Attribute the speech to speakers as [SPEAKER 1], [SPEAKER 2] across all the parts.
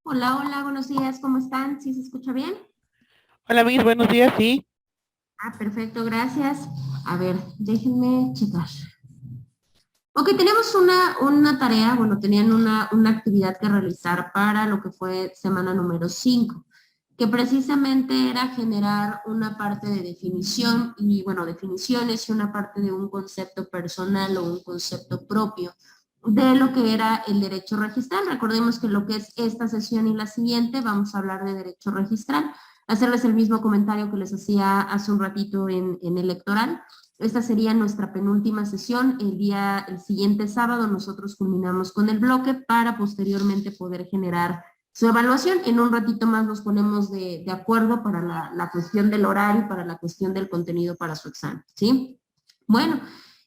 [SPEAKER 1] Hola, hola, buenos días, ¿cómo están? ¿Sí se escucha bien?
[SPEAKER 2] Hola, mis buenos días, sí.
[SPEAKER 1] Perfecto, gracias. A ver, déjenme checar. Ok, tenemos una tarea, bueno, tenían una actividad que realizar para lo que fue semana número 5, que precisamente era generar una parte de definición y, bueno, definiciones y una parte de un concepto personal o un concepto propio de lo que era el derecho registral. Recordemos que lo que es esta sesión y la siguiente vamos a hablar de derecho registral. Hacerles el mismo comentario que les hacía hace un ratito en electoral. Esta sería nuestra penúltima sesión. El siguiente sábado nosotros culminamos con el bloque para posteriormente poder generar su evaluación. En un ratito más nos ponemos de acuerdo para la cuestión del horario y para la cuestión del contenido para su examen, ¿sí? Bueno,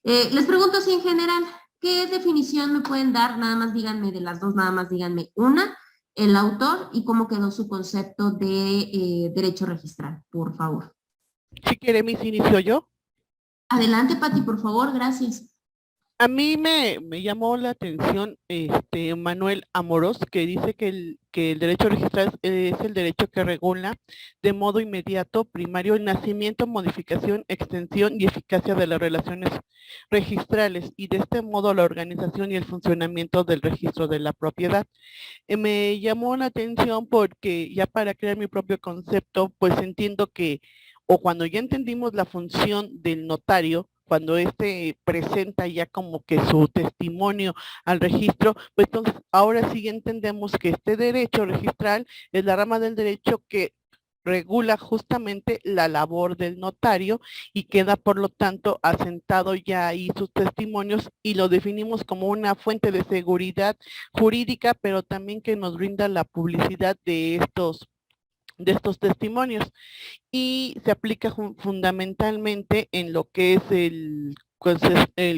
[SPEAKER 1] les pregunto si en general, ¿qué definición me pueden dar? Nada más díganme de las dos, nada más díganme una, el autor y cómo quedó su concepto de derecho registral, por favor.
[SPEAKER 2] Si quiere, mis inicio yo.
[SPEAKER 1] Adelante, Pati, por favor, gracias.
[SPEAKER 2] A mí me llamó la atención Manuel Amorós, que dice que el derecho registral es el derecho que regula de modo inmediato, primario, el nacimiento, modificación, extensión y eficacia de las relaciones registrales y de este modo la organización y el funcionamiento del registro de la propiedad. Me llamó la atención porque ya para crear mi propio concepto, pues entiendo que, o cuando ya entendimos la función del notario, cuando éste presenta ya como que su testimonio al registro, pues entonces ahora sí entendemos que este derecho registral es la rama del derecho que regula justamente la labor del notario y queda por lo tanto asentado ya ahí sus testimonios y lo definimos como una fuente de seguridad jurídica, pero también que nos brinda la publicidad de estos testimonios y se aplica fundamentalmente en lo que es el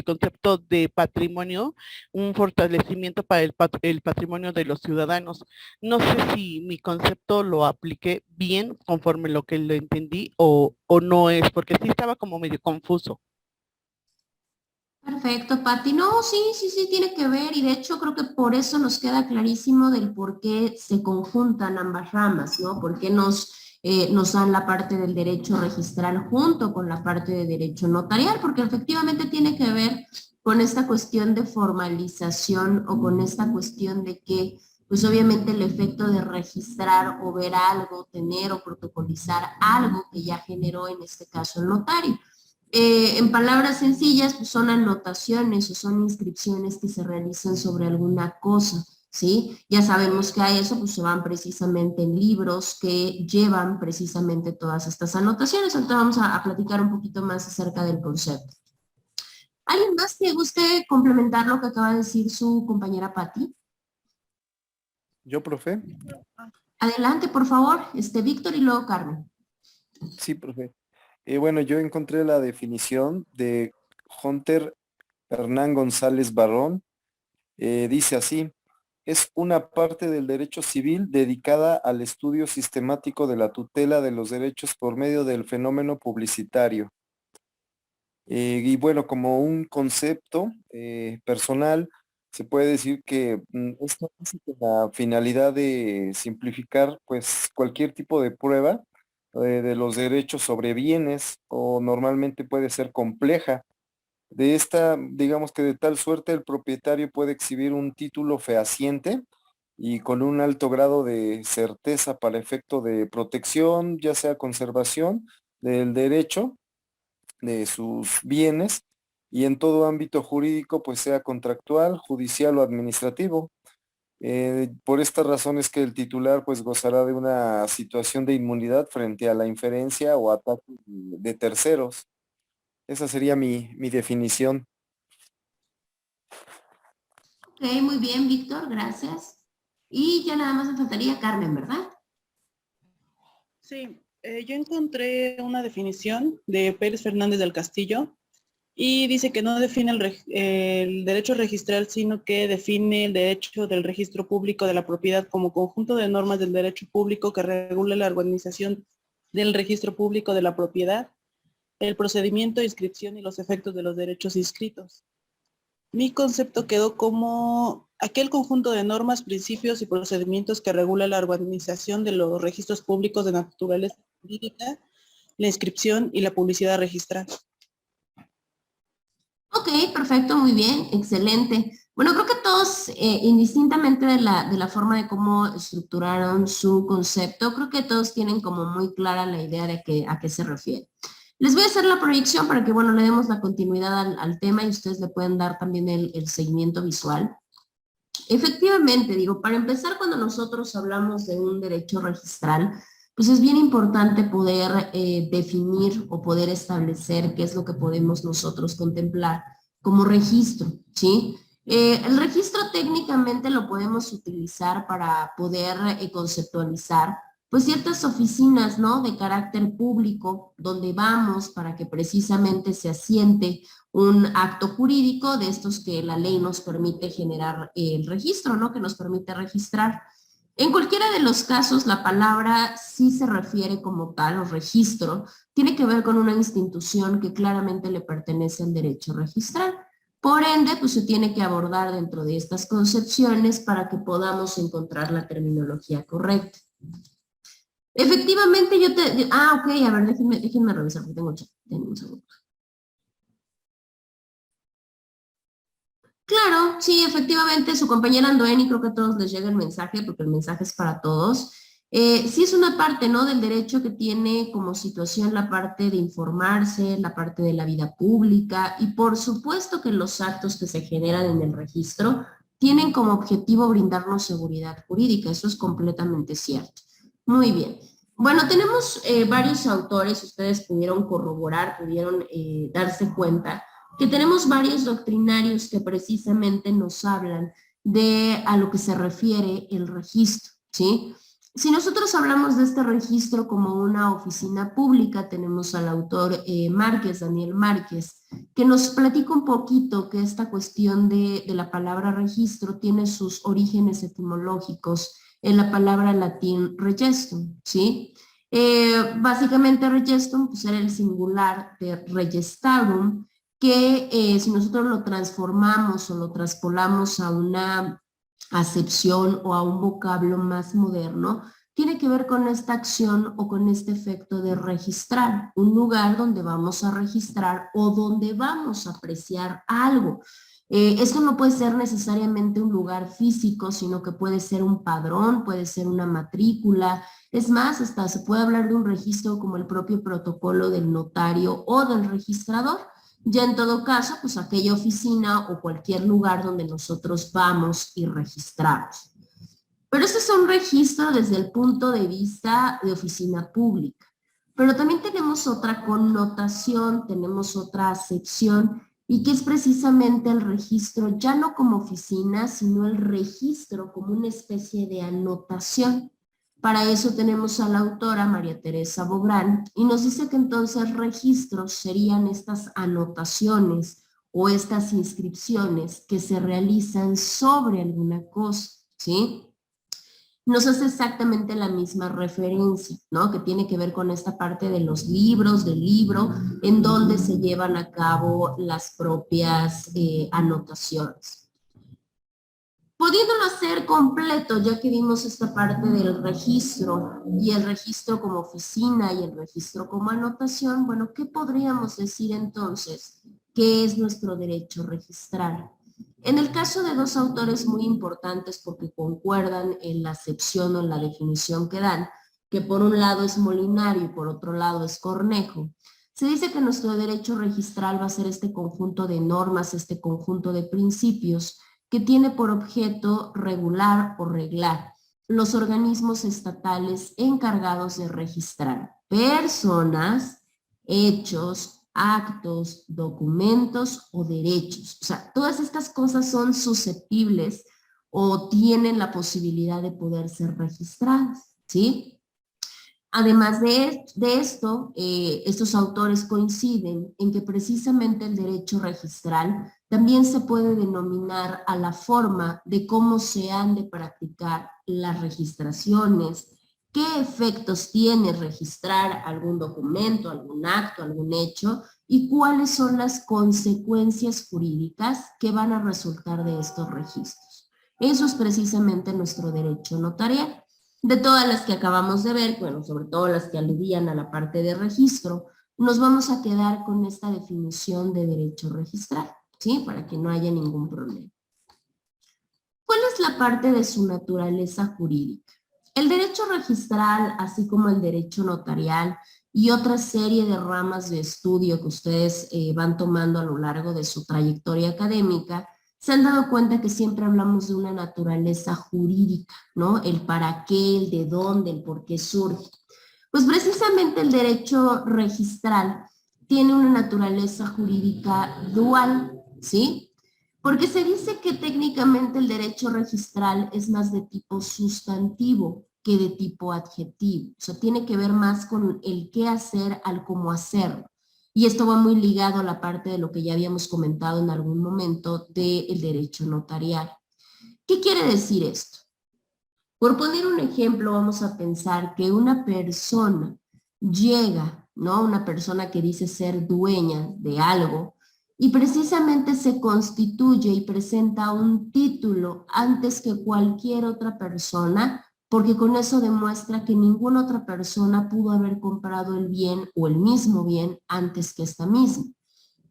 [SPEAKER 2] concepto de patrimonio, un fortalecimiento para el patrimonio de los ciudadanos. No sé si mi concepto lo apliqué bien conforme lo que lo entendí o no es, porque sí estaba como medio confuso.
[SPEAKER 1] Perfecto, Pati. No, sí, sí, sí, tiene que ver y de hecho creo que por eso nos queda clarísimo del por qué se conjuntan ambas ramas, ¿no? Por qué nos dan la parte del derecho registral junto con la parte de derecho notarial, porque efectivamente tiene que ver con esta cuestión de formalización o con esta cuestión de que, pues obviamente el efecto de registrar o ver algo, tener o protocolizar algo que ya generó en este caso el notario. En palabras sencillas, pues son anotaciones o son inscripciones que se realizan sobre alguna cosa, ¿sí? Ya sabemos que a eso pues se van precisamente en libros que llevan precisamente todas estas anotaciones. Entonces vamos a platicar un poquito más acerca del concepto. ¿Alguien más que guste complementar lo que acaba de decir su compañera Patti?
[SPEAKER 3] Yo, profe.
[SPEAKER 1] Adelante, por favor, Víctor y luego Carmen.
[SPEAKER 3] Sí, profe. Bueno, yo encontré la definición de Hunter Hernán González Barrón. Dice así, es una parte del derecho civil dedicada al estudio sistemático de la tutela de los derechos por medio del fenómeno publicitario. Y bueno, como un concepto personal, se puede decir que esto hace con la finalidad de simplificar pues cualquier tipo de prueba de los derechos sobre bienes o normalmente puede ser compleja. De esta, digamos que de tal suerte el propietario puede exhibir un título fehaciente y con un alto grado de certeza para efecto de protección, ya sea conservación del derecho de sus bienes y en todo ámbito jurídico, pues sea contractual, judicial o administrativo. Por estas razones que el titular pues gozará de una situación de inmunidad frente a la inferencia o ataque de terceros. Esa sería mi definición.
[SPEAKER 1] Ok, muy bien, Víctor, gracias. Y ya nada más me faltaría Carmen, ¿verdad?
[SPEAKER 4] Sí, yo encontré una definición de Pérez Fernández del Castillo y dice que no define el derecho registral, sino que define el derecho del registro público de la propiedad como conjunto de normas del derecho público que regula la organización del registro público de la propiedad, el procedimiento, inscripción y los efectos de los derechos inscritos. Mi concepto quedó como aquel conjunto de normas, principios y procedimientos que regula la organización de los registros públicos de naturaleza jurídica, la inscripción y la publicidad registral.
[SPEAKER 1] Ok, perfecto, muy bien, excelente. Bueno, creo que todos, indistintamente de la forma de cómo estructuraron su concepto, creo que todos tienen como muy clara la idea de a qué se refiere. Les voy a hacer la proyección para que, bueno, le demos la continuidad al tema y ustedes le pueden dar también el seguimiento visual. Efectivamente, digo, para empezar, cuando nosotros hablamos de un derecho registral, pues es bien importante poder definir o poder establecer qué es lo que podemos nosotros contemplar como registro, ¿sí? El registro técnicamente lo podemos utilizar para poder conceptualizar pues ciertas oficinas, ¿no? De carácter público, donde vamos para que precisamente se asiente un acto jurídico de estos que la ley nos permite generar el registro, ¿no? Que nos permite registrar. En cualquiera de los casos, la palabra sí se refiere como tal, o registro, tiene que ver con una institución que claramente le pertenece al derecho registral. Por ende, pues se tiene que abordar dentro de estas concepciones para que podamos encontrar la terminología correcta. Efectivamente, ok, a ver, déjenme revisar, porque tengo un segundo. Claro, sí, efectivamente, su compañera Andoeni, creo que a todos les llega el mensaje, porque el mensaje es para todos. Sí es una parte, ¿no?, del derecho que tiene como situación la parte de informarse, la parte de la vida pública, y por supuesto que los actos que se generan en el registro tienen como objetivo brindarnos seguridad jurídica, eso es completamente cierto. Muy bien. Bueno, tenemos varios autores, ustedes pudieron corroborar, pudieron darse cuenta que tenemos varios doctrinarios que precisamente nos hablan de a lo que se refiere el registro, ¿sí? Si nosotros hablamos de este registro como una oficina pública, tenemos al autor Márquez, Daniel Márquez, que nos platica un poquito que esta cuestión de la palabra registro tiene sus orígenes etimológicos en la palabra latín regestum, ¿sí? Básicamente regestum pues, era el singular de regestarum, que si nosotros lo transformamos o lo traspolamos a una acepción o a un vocablo más moderno, tiene que ver con esta acción o con este efecto de registrar, un lugar donde vamos a registrar o donde vamos a apreciar algo. Esto no puede ser necesariamente un lugar físico, sino que puede ser un padrón, puede ser una matrícula. Es más, hasta se puede hablar de un registro como el propio protocolo del notario o del registrador. Ya en todo caso, pues aquella oficina o cualquier lugar donde nosotros vamos y registramos. Pero este es un registro desde el punto de vista de oficina pública. Pero también tenemos otra connotación, tenemos otra acepción, y que es precisamente el registro ya no como oficina, sino el registro como una especie de anotación. Para eso tenemos a la autora María Teresa Bográn y nos dice que entonces registros serían estas anotaciones o estas inscripciones que se realizan sobre alguna cosa, ¿sí? Nos hace exactamente la misma referencia, ¿no? Que tiene que ver con esta parte de los libros, del libro, en donde se llevan a cabo las propias anotaciones. Pudiéndolo hacer completo, ya que vimos esta parte del registro y el registro como oficina y el registro como anotación, bueno, ¿qué podríamos decir entonces? ¿Qué es nuestro derecho registral? En el caso de dos autores muy importantes porque concuerdan en la acepción o en la definición que dan, que por un lado es Molinario y por otro lado es Cornejo, se dice que nuestro derecho registral va a ser este conjunto de normas, este conjunto de principios que tiene por objeto regular o reglar los organismos estatales encargados de registrar personas, hechos, actos, documentos o derechos. O sea, todas estas cosas son susceptibles o tienen la posibilidad de poder ser registradas, ¿sí? Además de esto, estos autores coinciden en que precisamente el derecho registral también se puede denominar a la forma de cómo se han de practicar las registraciones, qué efectos tiene registrar algún documento, algún acto, algún hecho, y cuáles son las consecuencias jurídicas que van a resultar de estos registros. Eso es precisamente nuestro derecho notarial. De todas las que acabamos de ver, bueno, sobre todo las que aludían a la parte de registro, nos vamos a quedar con esta definición de derecho registral, ¿sí? Para que no haya ningún problema. ¿Cuál es la parte de su naturaleza jurídica? El derecho registral, así como el derecho notarial y otra serie de ramas de estudio que ustedes van tomando a lo largo de su trayectoria académica, se han dado cuenta que siempre hablamos de una naturaleza jurídica, ¿no? El para qué, el de dónde, el por qué surge. Pues precisamente el derecho registral tiene una naturaleza jurídica dual, ¿sí? Porque se dice que técnicamente el derecho registral es más de tipo sustantivo que de tipo adjetivo. O sea, tiene que ver más con el qué hacer al cómo hacerlo. Y esto va muy ligado a la parte de lo que ya habíamos comentado en algún momento del derecho notarial. ¿Qué quiere decir esto? Por poner un ejemplo, vamos a pensar que una persona llega, ¿no? Una persona que dice ser dueña de algo y precisamente se constituye y presenta un título antes que cualquier otra persona, porque con eso demuestra que ninguna otra persona pudo haber comprado el bien o el mismo bien antes que esta misma.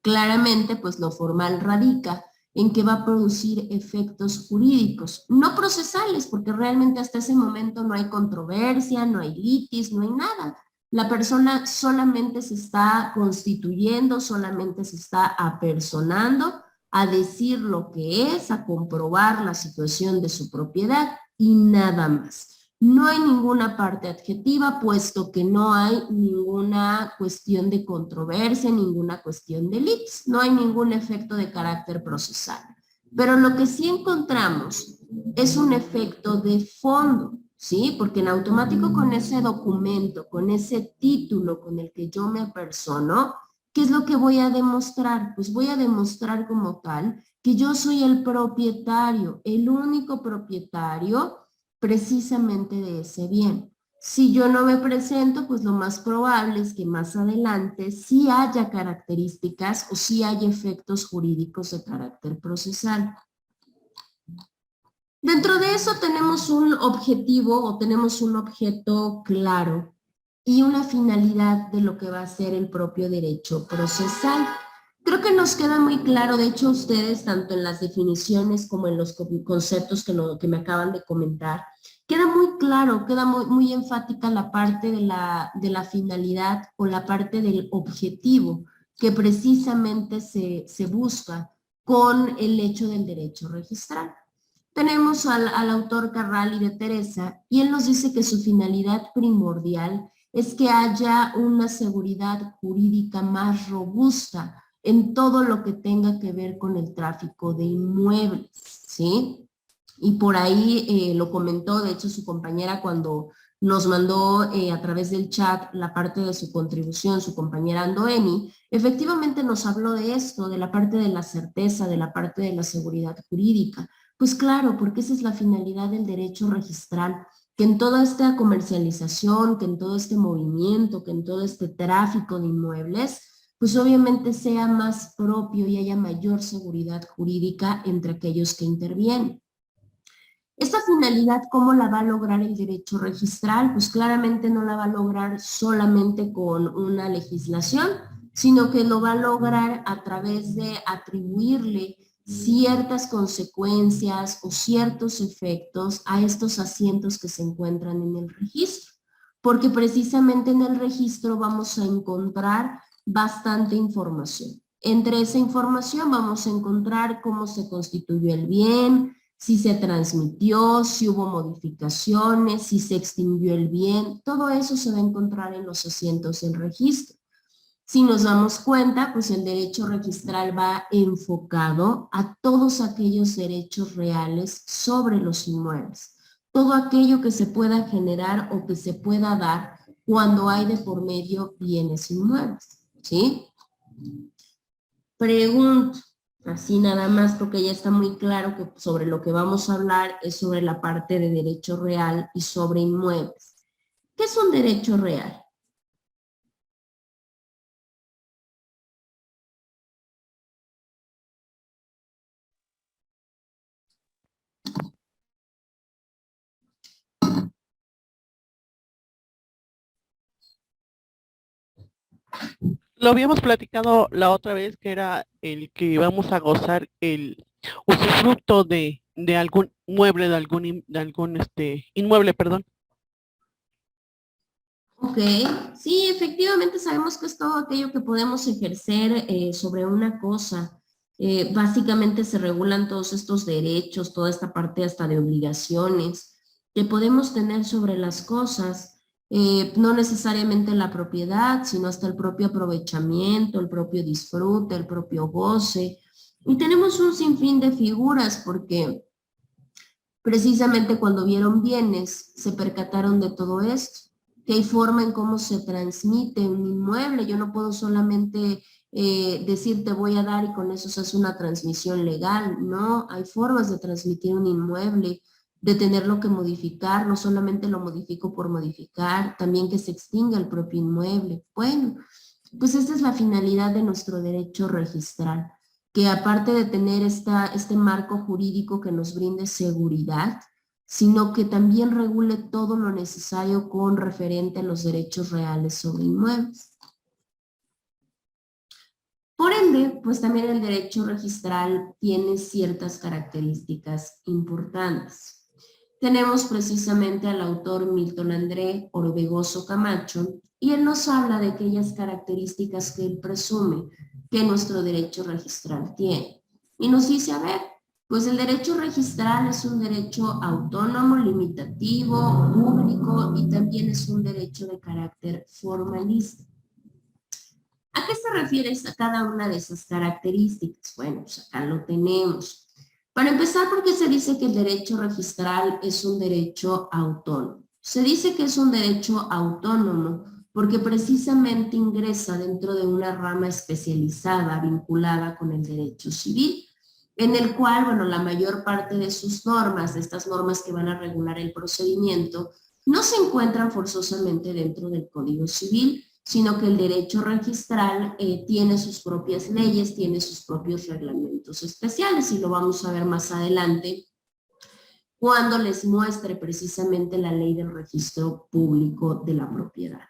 [SPEAKER 1] Claramente, pues lo formal radica en que va a producir efectos jurídicos, no procesales, porque realmente hasta ese momento no hay controversia, no hay litis, no hay nada. La persona solamente se está constituyendo, solamente se está apersonando a decir lo que es, a comprobar la situación de su propiedad y nada más. No hay ninguna parte adjetiva, puesto que no hay ninguna cuestión de controversia, ninguna cuestión de litis, no hay ningún efecto de carácter procesal. Pero lo que sí encontramos es un efecto de fondo, ¿sí? Porque en automático con ese documento, con ese título con el que yo me apersono, ¿qué es lo que voy a demostrar? Pues voy a demostrar como tal que yo soy el propietario, el único propietario precisamente de ese bien. Si yo no me presento, pues lo más probable es que más adelante sí haya características o sí haya efectos jurídicos de carácter procesal. Dentro de eso tenemos un objetivo o tenemos un objeto claro y una finalidad de lo que va a ser el propio derecho procesal. Creo que nos queda muy claro, de hecho ustedes, tanto en las definiciones como en los conceptos que me acaban de comentar, queda muy claro, queda muy enfática la parte de la finalidad o la parte del objetivo que precisamente se busca con el hecho del derecho registral. Tenemos al autor Carral y de Teresa, y él nos dice que su finalidad primordial es que haya una seguridad jurídica más robusta en todo lo que tenga que ver con el tráfico de inmuebles, ¿sí? Y por ahí lo comentó, de hecho, su compañera cuando nos mandó a través del chat la parte de su contribución, su compañera Andoeni, efectivamente nos habló de esto, de la parte de la certeza, de la parte de la seguridad jurídica. Pues claro, porque esa es la finalidad del derecho registral, que en toda esta comercialización, que en todo este movimiento, que en todo este tráfico de inmuebles, pues obviamente sea más propio y haya mayor seguridad jurídica entre aquellos que intervienen. Esta finalidad, ¿cómo la va a lograr el derecho registral? Pues claramente no la va a lograr solamente con una legislación, sino que lo va a lograr a través de atribuirle ciertas consecuencias o ciertos efectos a estos asientos que se encuentran en el registro. Porque precisamente en el registro vamos a encontrar bastante información. Entre esa información vamos a encontrar cómo se constituyó el bien, si se transmitió, si hubo modificaciones, si se extinguió el bien, todo eso se va a encontrar en los asientos del registro. Si nos damos cuenta, pues el derecho registral va enfocado a todos aquellos derechos reales sobre los inmuebles, todo aquello que se pueda generar o que se pueda dar cuando hay de por medio bienes inmuebles, ¿sí? Pregunto, así nada más porque ya está muy claro que sobre lo que vamos a hablar es sobre la parte de derecho real y sobre inmuebles. ¿Qué es un derecho real?
[SPEAKER 2] Lo habíamos platicado la otra vez, que era el que vamos a gozar el usufructo de algún mueble, de algún inmueble, perdón.
[SPEAKER 1] Ok, sí, efectivamente sabemos que es todo aquello que podemos ejercer sobre una cosa. Básicamente se regulan todos estos derechos, toda esta parte hasta de obligaciones que podemos tener sobre las cosas, no necesariamente la propiedad, sino hasta el propio aprovechamiento, el propio disfrute, el propio goce. Y tenemos un sinfín de figuras porque precisamente cuando vieron bienes se percataron de todo esto, que hay forma en cómo se transmite un inmueble. Yo no puedo solamente decir te voy a dar y con eso se hace una transmisión legal. No, hay formas de transmitir un inmueble, de tenerlo que modificar. No solamente lo modifico por modificar, también que se extinga el propio inmueble. Bueno, pues esta es la finalidad de nuestro derecho registral, que aparte de tener este marco jurídico que nos brinde seguridad, sino que también regule todo lo necesario con referente a los derechos reales sobre inmuebles. Por ende, pues también el derecho registral tiene ciertas características importantes. Tenemos precisamente al autor Milton André Orbegoso Camacho, y él nos habla de aquellas características que él presume que nuestro derecho registral tiene. Y nos dice, a ver, pues el derecho registral es un derecho autónomo, limitativo, público y también es un derecho de carácter formalista. ¿A qué se refiere a cada una de esas características? Bueno, pues acá lo tenemos. Para empezar, ¿por qué se dice que el derecho registral es un derecho autónomo? Se dice que es un derecho autónomo porque precisamente ingresa dentro de una rama especializada vinculada con el derecho civil, en el cual, bueno, la mayor parte de sus normas, de estas normas que van a regular el procedimiento, no se encuentran forzosamente dentro del Código Civil, sino que el derecho registral tiene sus propias leyes, tiene sus propios reglamentos especiales, y lo vamos a ver más adelante cuando les muestre precisamente la ley del registro público de la propiedad.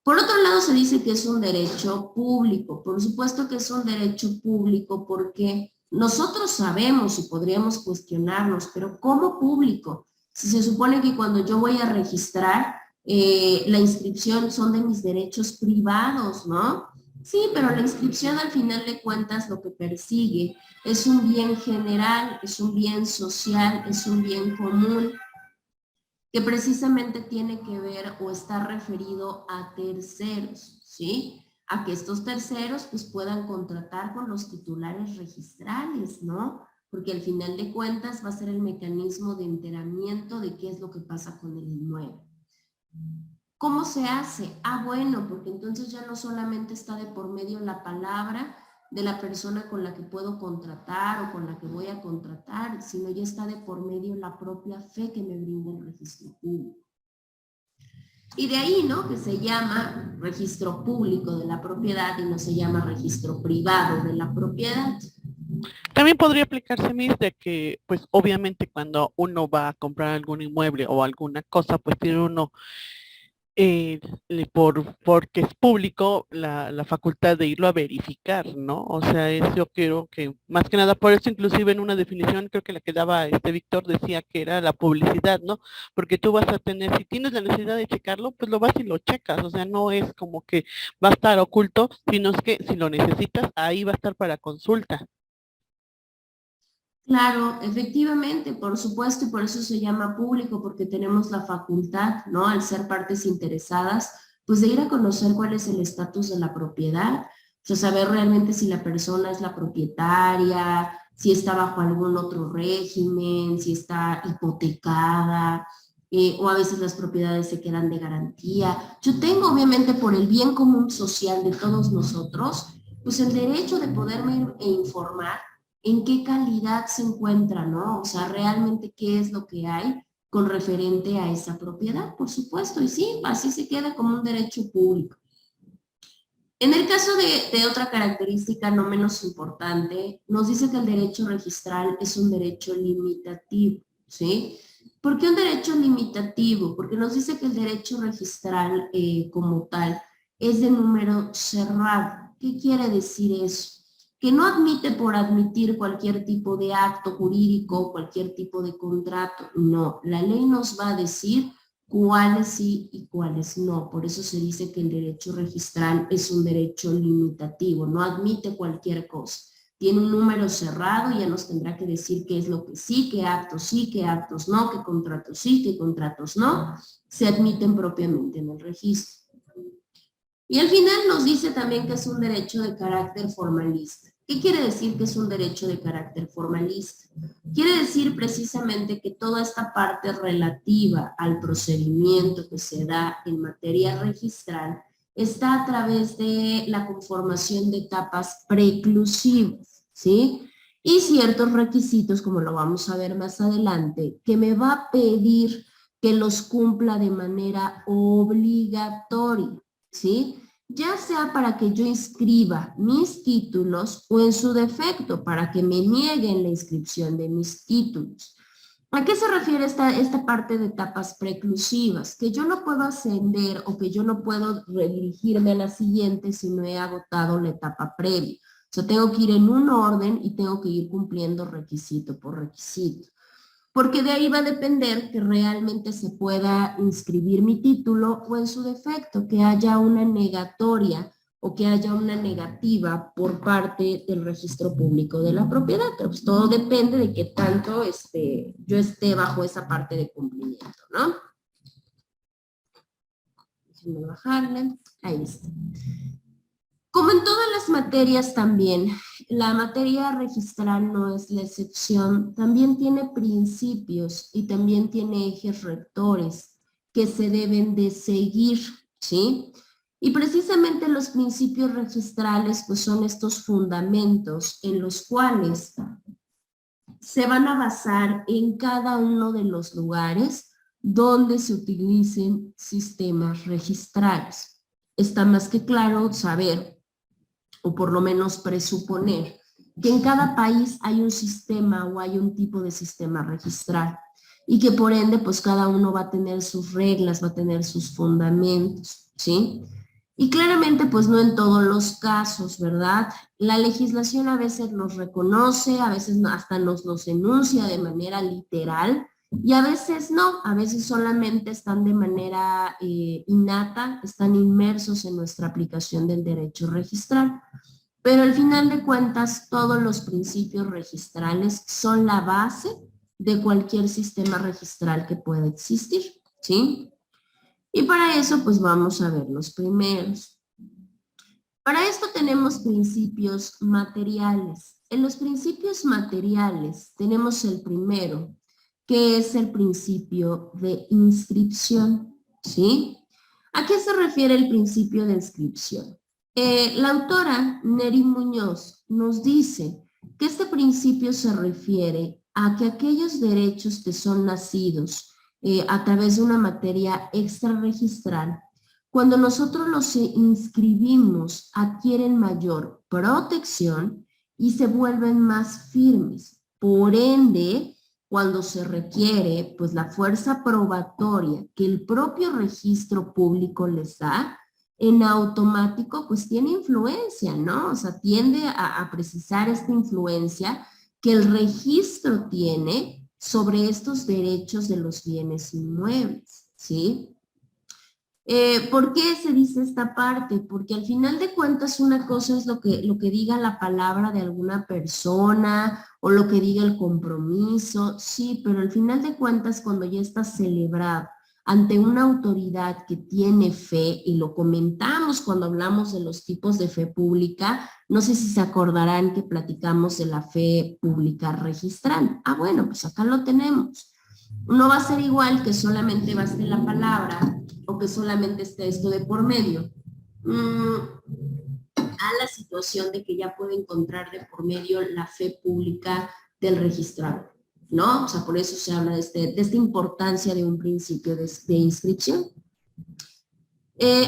[SPEAKER 1] Por otro lado, se dice que es un derecho público. Por supuesto que es un derecho público porque nosotros sabemos y podríamos cuestionarnos, pero ¿cómo público? Si se supone que cuando yo voy a registrar, la inscripción son de mis derechos privados, ¿no? Sí, pero la inscripción al final de cuentas lo que persigue es un bien general, es un bien social, es un bien común, que precisamente tiene que ver o está referido a terceros, ¿sí? A que estos terceros pues puedan contratar con los titulares registrales, ¿no? Porque al final de cuentas va a ser el mecanismo de enteramiento de qué es lo que pasa con el inmueble. ¿Cómo se hace? Ah, bueno, porque entonces ya no solamente está de por medio la palabra de la persona con la que puedo contratar o con la que voy a contratar, sino ya está de por medio la propia fe que me brinda el registro público. Y de ahí, ¿no? Que se llama registro público de la propiedad y no se llama registro privado de la propiedad.
[SPEAKER 2] También podría aplicarse, Miss, de que, pues, obviamente cuando uno va a comprar algún inmueble o alguna cosa, pues tiene uno, porque es público, la facultad de irlo a verificar, ¿no? O sea, yo creo que, más que nada, por eso inclusive en una definición, creo que la que daba Víctor decía que era la publicidad, ¿no? Porque tú vas a tener, si tienes la necesidad de checarlo, pues lo vas y lo checas, o sea, no es como que va a estar oculto, sino es que si lo necesitas, ahí va a estar para consulta.
[SPEAKER 1] Claro, efectivamente, por supuesto, y por eso se llama público, porque tenemos la facultad, ¿no? Al ser partes interesadas, pues de ir a conocer cuál es el estatus de la propiedad, o sea, saber realmente si la persona es la propietaria, si está bajo algún otro régimen, si está hipotecada, o a veces las propiedades se quedan de garantía. Yo tengo, obviamente, por el bien común social de todos nosotros, pues el derecho de poderme ir e informar en qué calidad se encuentra, ¿no? O sea, realmente qué es lo que hay con referente a esa propiedad, por supuesto, y sí, así se queda como un derecho público. En el caso de otra característica no menos importante, nos dice que el derecho registral es un derecho limitativo, ¿sí? ¿Por qué un derecho limitativo? Porque nos dice que el derecho registral como tal es de número cerrado. ¿Qué quiere decir eso? Que no admite por admitir cualquier tipo de acto jurídico, cualquier tipo de contrato. No, la ley nos va a decir cuáles sí y cuáles no. Por eso se dice que el derecho registral es un derecho limitativo, no admite cualquier cosa. Tiene un número cerrado y ya nos tendrá que decir qué es lo que sí, qué actos no, qué contratos sí, qué contratos no, se admiten propiamente en el registro. Y al final nos dice también que es un derecho de carácter formalista. ¿Qué quiere decir que es un derecho de carácter formalista? Quiere decir precisamente que toda esta parte relativa al procedimiento que se da en materia registral está a través de la conformación de etapas preclusivas, ¿sí? Y ciertos requisitos, como lo vamos a ver más adelante, que me va a pedir que los cumpla de manera obligatoria, ¿sí? Ya sea para que yo inscriba mis títulos o en su defecto para que me nieguen la inscripción de mis títulos. ¿A qué se refiere esta parte de etapas preclusivas? Que yo no puedo ascender o que yo no puedo redirigirme a la siguiente si no he agotado la etapa previa. O sea, tengo que ir en un orden y tengo que ir cumpliendo requisito por requisito. Porque de ahí va a depender que realmente se pueda inscribir mi título o en su defecto, que haya una negatoria o que haya una negativa por parte del registro público de la propiedad. Pero pues todo depende de qué tanto yo esté bajo esa parte de cumplimiento, ¿no? Déjenme bajarle. Ahí está. Como en todas las materias también, la materia registral no es la excepción, también tiene principios y también tiene ejes rectores que se deben de seguir, ¿sí? Y precisamente los principios registrales pues son estos fundamentos en los cuales se van a basar en cada uno de los lugares donde se utilicen sistemas registrales. Está más que claro saber o por lo menos presuponer que en cada país hay un sistema o hay un tipo de sistema registral y que por ende pues cada uno va a tener sus reglas, va a tener sus fundamentos, ¿sí? Y claramente pues no en todos los casos, ¿verdad? La legislación a veces los reconoce, a veces hasta nos los enuncia de manera literal y a veces no, a veces solamente están de manera innata, están inmersos en nuestra aplicación del derecho registral. Pero al final de cuentas, todos los principios registrales son la base de cualquier sistema registral que pueda existir, ¿sí? Y para eso, pues vamos a ver los primeros. Para esto tenemos principios materiales. En los principios materiales tenemos el primero, que es el principio de inscripción, ¿sí? ¿A qué se refiere el principio de inscripción? La autora Neri Muñoz nos dice que este principio se refiere a que aquellos derechos que son nacidos a través de una materia extrarregistral, cuando nosotros los inscribimos, adquieren mayor protección y se vuelven más firmes. Por ende, cuando se requiere pues la fuerza probatoria que el propio registro público les da, en automático pues tiene influencia, ¿no? O sea, tiende a precisar esta influencia que el registro tiene sobre estos derechos de los bienes inmuebles, ¿sí? ¿Por qué se dice esta parte? Porque al final de cuentas una cosa es lo que diga la palabra de alguna persona o lo que diga el compromiso, sí, pero al final de cuentas cuando ya está celebrado ante una autoridad que tiene fe, y lo comentamos cuando hablamos de los tipos de fe pública, no sé si se acordarán que platicamos de la fe pública registral. Ah, bueno, pues acá lo tenemos. No va a ser igual que solamente baste la palabra o que solamente esté esto de por medio, a la situación de que ya puede encontrar de por medio la fe pública del registrado, ¿no? O sea, por eso se habla de esta importancia de un principio de inscripción.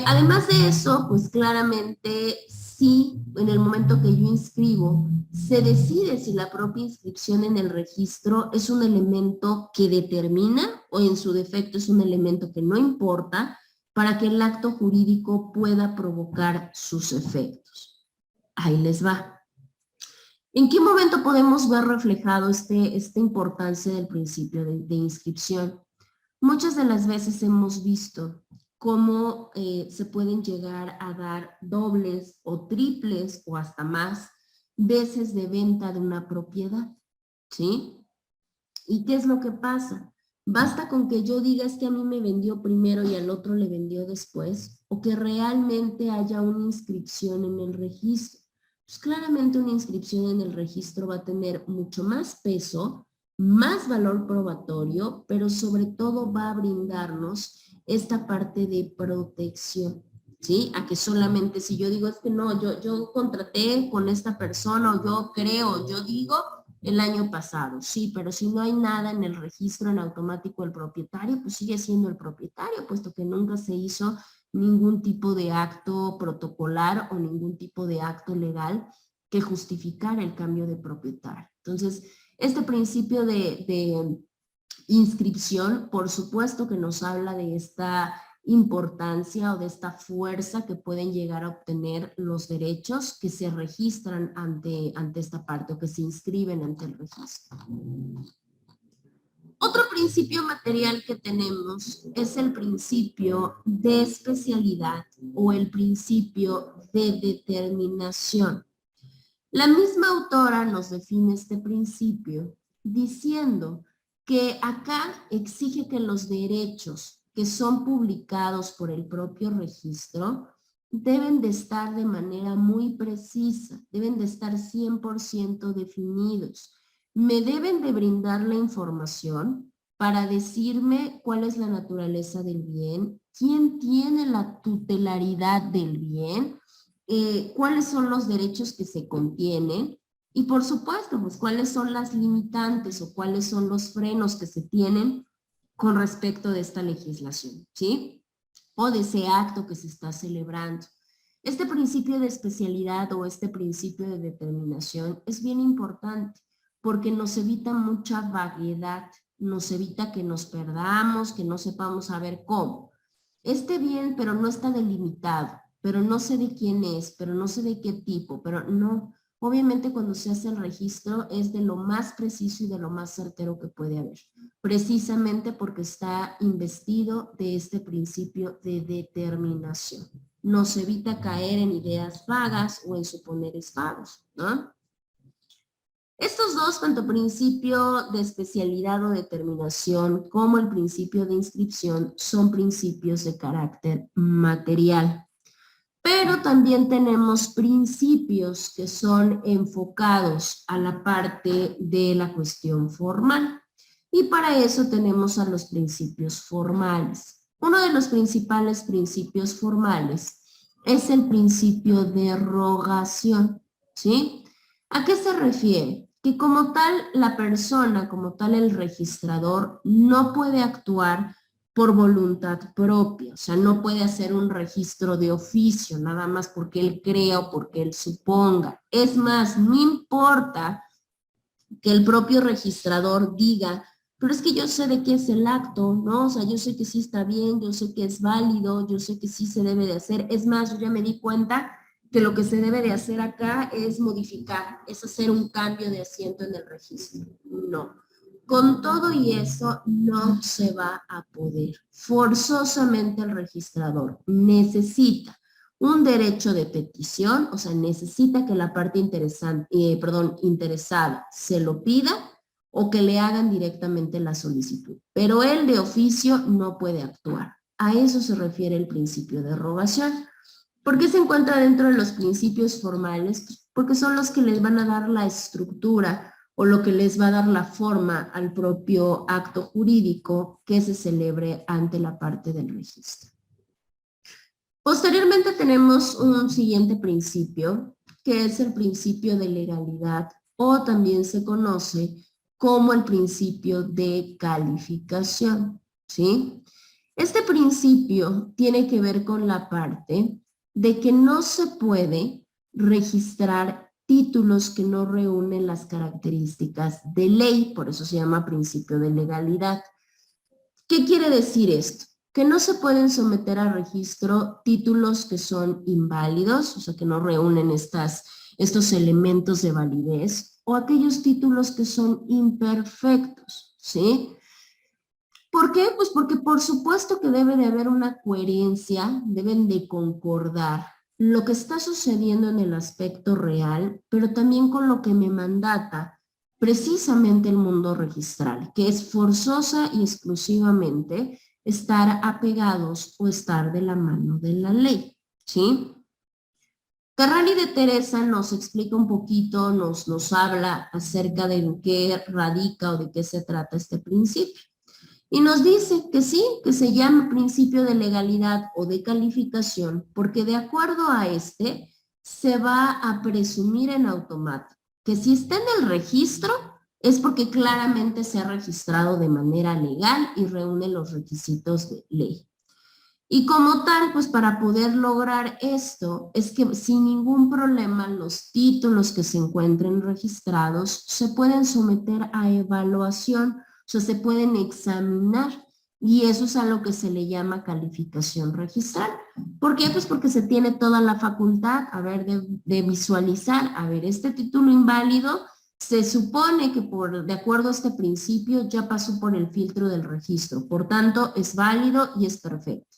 [SPEAKER 1] Además de eso, pues claramente sí, en el momento que yo inscribo, se decide si la propia inscripción en el registro es un elemento que determina o en su defecto es un elemento que no importa para que el acto jurídico pueda provocar sus efectos. Ahí les va. ¿En qué momento podemos ver reflejado esta importancia del principio de inscripción? Muchas de las veces hemos visto cómo se pueden llegar a dar dobles o triples o hasta más veces de venta de una propiedad, ¿sí? ¿Y qué es lo que pasa? Basta con que yo diga es que a mí me vendió primero y al otro le vendió después, o que realmente haya una inscripción en el registro. Pues claramente una inscripción en el registro va a tener mucho más peso, más valor probatorio, pero sobre todo va a brindarnos esta parte de protección, ¿sí? A que solamente si yo digo es que no, yo contraté con esta persona, o yo creo, yo digo el año pasado, sí, pero si no hay nada en el registro en automático el propietario, pues sigue siendo el propietario, puesto que nunca se hizo ningún tipo de acto protocolar o ningún tipo de acto legal que justificara el cambio de propietario. Entonces, este principio de inscripción, por supuesto que nos habla de esta importancia o de esta fuerza que pueden llegar a obtener los derechos que se registran ante esta parte o que se inscriben ante el registro. Otro principio material que tenemos es el principio de especialidad o el principio de determinación. La misma autora nos define este principio diciendo que acá exige que los derechos que son publicados por el propio registro deben de estar de manera muy precisa, deben de estar 100% definidos. Me deben de brindar la información para decirme cuál es la naturaleza del bien, quién tiene la tutelaridad del bien, cuáles son los derechos que se contienen y por supuesto, pues cuáles son las limitantes o cuáles son los frenos que se tienen con respecto de esta legislación, ¿sí? O de ese acto que se está celebrando. Este principio de especialidad o este principio de determinación es bien importante porque nos evita mucha vaguedad, nos evita que nos perdamos, que no sepamos saber cómo. Este bien, pero no está delimitado, pero no sé de quién es, pero no sé de qué tipo, pero no. Obviamente cuando se hace el registro es de lo más preciso y de lo más certero que puede haber, precisamente porque está investido de este principio de determinación. Nos evita caer en ideas vagas o en suponeres vagos, ¿no? Estos dos, tanto principio de especialidad o determinación como el principio de inscripción, son principios de carácter material. Pero también tenemos principios que son enfocados a la parte de la cuestión formal. Y para eso tenemos a los principios formales. Uno de los principales principios formales es el principio de rogación, ¿sí? ¿A qué se refiere? Que como tal la persona, como tal el registrador, no puede actuar por voluntad propia, o sea, no puede hacer un registro de oficio, nada más porque él crea o porque él suponga. Es más, no importa que el propio registrador diga, pero es que yo sé de qué es el acto, ¿no? O sea, yo sé que sí está bien, yo sé que es válido, yo sé que sí se debe de hacer. Es más, yo ya me di cuenta que lo que se debe de hacer acá es modificar, es hacer un cambio de asiento en el registro. No. Con todo y eso no se va a poder. Forzosamente el registrador necesita un derecho de petición, o sea, necesita que la parte interesada se lo pida o que le hagan directamente la solicitud. Pero él de oficio no puede actuar. A eso se refiere el principio de rogación. ¿Por qué se encuentra dentro de los principios formales? Porque son los que les van a dar la estructura o lo que les va a dar la forma al propio acto jurídico que se celebre ante la parte del registro. Posteriormente tenemos un siguiente principio, que es el principio de legalidad, o también se conoce como el principio de calificación, ¿sí? Este principio tiene que ver con la parte de que no se puede registrar títulos que no reúnen las características de ley, por eso se llama principio de legalidad. ¿Qué quiere decir esto? que no se pueden someter a registro títulos que son inválidos, o sea, que no reúnen estos elementos de validez, o aquellos títulos que son imperfectos, ¿sí? ¿Por qué? Pues porque por supuesto que debe de haber una coherencia, deben de concordar lo que está sucediendo en el aspecto real, pero también con lo que me mandata precisamente el mundo registral, que es forzosa y exclusivamente estar apegados o estar de la mano de la ley, ¿sí? Carrali de Teresa nos explica un poquito, nos habla acerca de en qué radica o de qué se trata este principio. Y nos dice que sí, que se llama principio de legalidad o de calificación, porque de acuerdo a este, se va a presumir en automático que si está en el registro es porque claramente se ha registrado de manera legal y reúne los requisitos de ley. Y como tal, pues para poder lograr esto, es que sin ningún problema los títulos que se encuentren registrados se pueden someter a evaluación, o sea, se pueden examinar. Y eso es a lo que se le llama calificación registral. ¿Por qué? Pues porque se tiene toda la facultad, a ver, de visualizar, a ver, este título inválido se supone que de acuerdo a este principio ya pasó por el filtro del registro, por tanto es válido y es perfecto.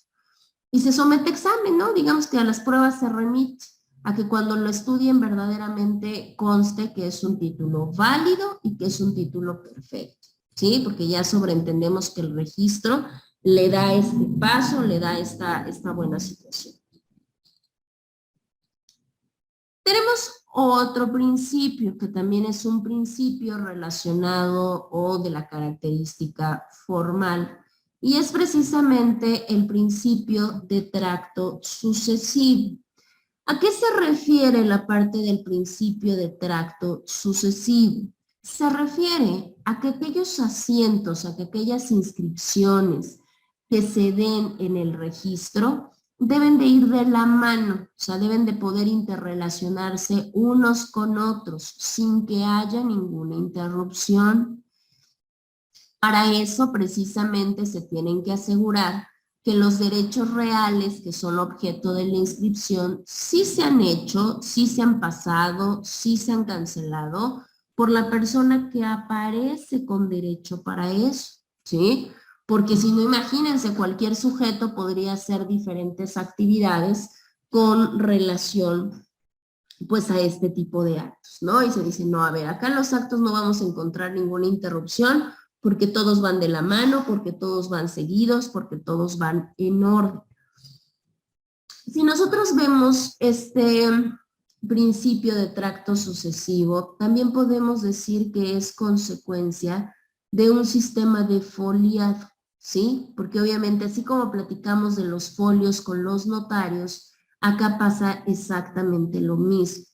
[SPEAKER 1] Y se somete a examen, ¿no? Digamos que a las pruebas se remite a que cuando lo estudien verdaderamente conste que es un título válido y que es un título perfecto, ¿sí? Porque ya sobreentendemos que el registro le da este paso, le da esta buena situación. Tenemos otro principio que también es un principio relacionado o de la característica formal, y es precisamente el principio de tracto sucesivo. ¿A qué se refiere la parte del principio de tracto sucesivo? Se refiere a que aquellos asientos, a que aquellas inscripciones que se den en el registro deben de ir de la mano, o sea, deben de poder interrelacionarse unos con otros sin que haya ninguna interrupción. Para eso precisamente se tienen que asegurar que los derechos reales que son objeto de la inscripción sí se han hecho, sí se han pasado, sí se han cancelado por la persona que aparece con derecho para eso, ¿sí? Porque si no, imagínense, cualquier sujeto podría hacer diferentes actividades con relación pues a este tipo de actos, ¿no? Y se dice, no, a ver, acá en los actos no vamos a encontrar ninguna interrupción porque todos van de la mano, porque todos van seguidos, porque todos van en orden. Si nosotros vemos este principio de tracto sucesivo, también podemos decir que es consecuencia de un sistema de foliado, ¿sí? Porque obviamente así como platicamos de los folios con los notarios, acá pasa exactamente lo mismo.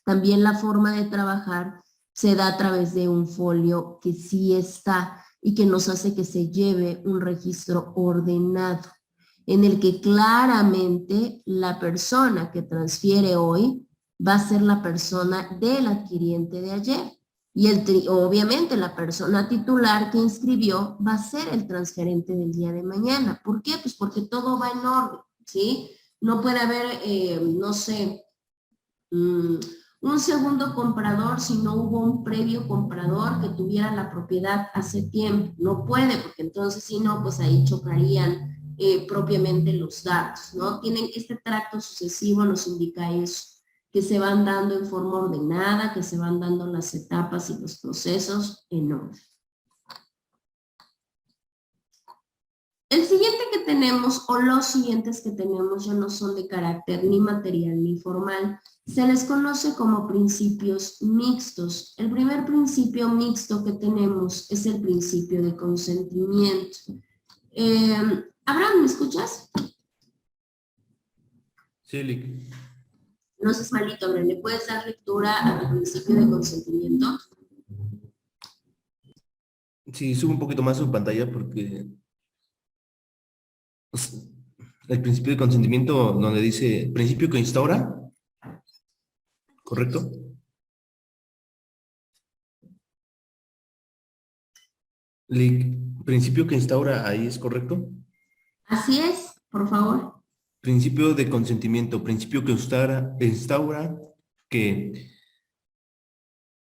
[SPEAKER 1] También la forma de trabajar se da a través de un folio que sí está y que nos hace que se lleve un registro ordenado, en el que claramente la persona que transfiere hoy va a ser la persona del adquiriente de ayer. Y obviamente la persona titular que inscribió va a ser el transferente del día de mañana. ¿Por qué? Pues porque todo va en orden, ¿sí? No puede haber, no sé, un segundo comprador si no hubo un previo comprador que tuviera la propiedad hace tiempo. No puede, porque entonces si no, pues ahí chocarían propiamente los datos, ¿no? Este tracto sucesivo nos indica eso, que se van dando en forma ordenada, que se van dando las etapas y los procesos en orden. El siguiente que tenemos, o los siguientes que tenemos, ya no son de carácter ni material ni formal. Se les conoce como principios mixtos. El primer principio mixto que tenemos es el principio de consentimiento. Abraham, ¿me escuchas?
[SPEAKER 5] Sí, Lick.
[SPEAKER 1] No seas malito, Abraham. ¿Le puedes dar lectura al principio de consentimiento?
[SPEAKER 5] Sí, sube un poquito más su pantalla porque pues, el principio de consentimiento donde dice principio que instaura, ¿correcto? Lick, principio que instaura ahí es correcto.
[SPEAKER 1] Así es, por favor.
[SPEAKER 5] Principio de consentimiento, principio que instaura que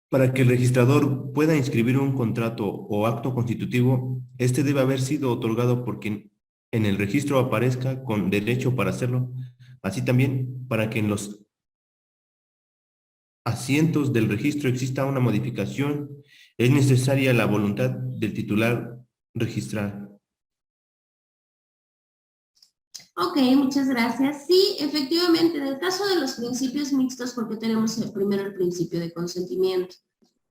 [SPEAKER 5] para que el registrador pueda inscribir un contrato o acto constitutivo, este debe haber sido otorgado por quien en el registro aparezca con derecho para hacerlo, así también para que en los asientos del registro exista una modificación, es necesaria la voluntad del titular registral.
[SPEAKER 1] Ok, muchas gracias. Sí, efectivamente, en el caso de los principios mixtos, porque tenemos primero el principio de consentimiento.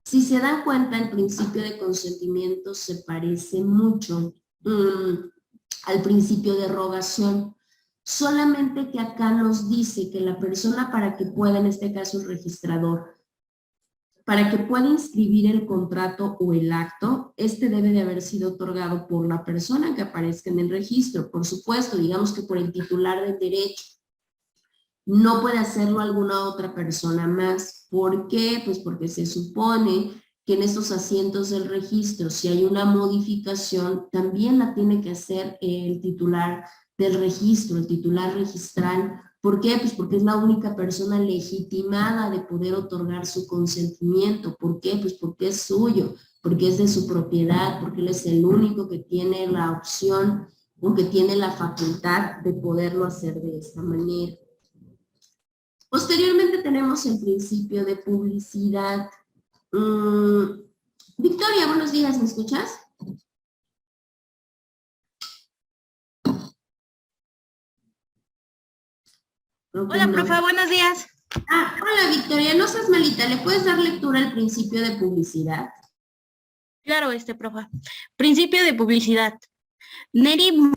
[SPEAKER 1] Si se dan cuenta, el principio de consentimiento se parece mucho al principio de rogación, solamente que acá nos dice que la persona para que pueda, en este caso el registrador, para que pueda inscribir el contrato o el acto, este debe de haber sido otorgado por la persona que aparezca en el registro. Por supuesto, digamos que por el titular del derecho. No puede hacerlo alguna otra persona más. ¿Por qué? Pues porque se supone que en estos asientos del registro, si hay una modificación, también la tiene que hacer el titular del registro, el titular registral. ¿Por qué? Pues porque es la única persona legitimada de poder otorgar su consentimiento. ¿Por qué? Pues porque es suyo, porque es de su propiedad, porque él es el único que tiene la opción o que tiene la facultad de poderlo hacer de esta manera. Posteriormente tenemos el principio de publicidad. Victoria, buenos días, ¿me escuchas?
[SPEAKER 6] Hola, profe, buenos días.
[SPEAKER 1] Hola, Victoria, no seas malita, ¿le puedes dar lectura al principio de publicidad?
[SPEAKER 6] Claro, profe. Principio de publicidad. Neri,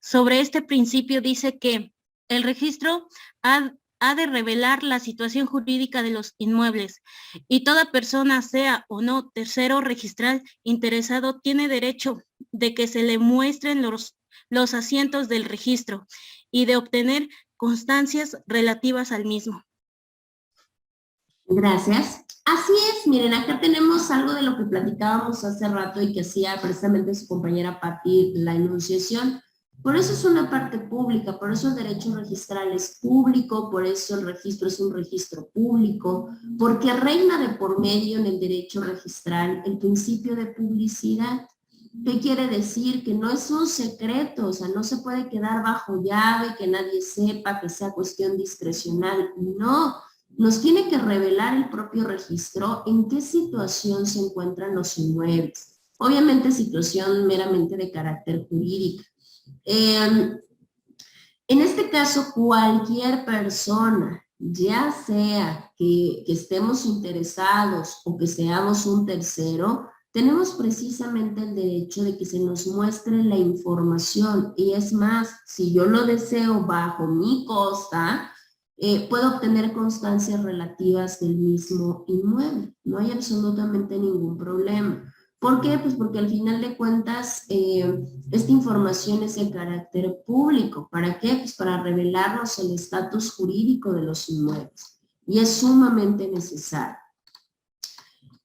[SPEAKER 6] sobre este principio, dice que el registro ha de revelar la situación jurídica de los inmuebles y toda persona, sea o no tercero registral interesado, tiene derecho de que se le muestren los asientos del registro y de obtener constancias relativas al mismo.
[SPEAKER 1] Gracias. Así es, miren, acá tenemos algo de lo que platicábamos hace rato y que hacía precisamente su compañera Patti la enunciación. Por eso es una parte pública, por eso el derecho registral es público, por eso el registro es un registro público, porque reina de por medio en el derecho registral el principio de publicidad. ¿Qué quiere decir? Que no es un secreto, o sea, no se puede quedar bajo llave, que nadie sepa, que sea cuestión discrecional. No, nos tiene que revelar el propio registro en qué situación se encuentran los inmuebles. Obviamente situación meramente de carácter jurídico. En este caso, cualquier persona, ya sea que estemos interesados o que seamos un tercero, tenemos precisamente el derecho de que se nos muestre la información. Y es más, si yo lo deseo bajo mi costa, puedo obtener constancias relativas del mismo inmueble. No hay absolutamente ningún problema. ¿Por qué? Pues porque al final de cuentas esta información es de carácter público. ¿Para qué? Pues para revelarnos el estatus jurídico de los inmuebles. Y es sumamente necesario.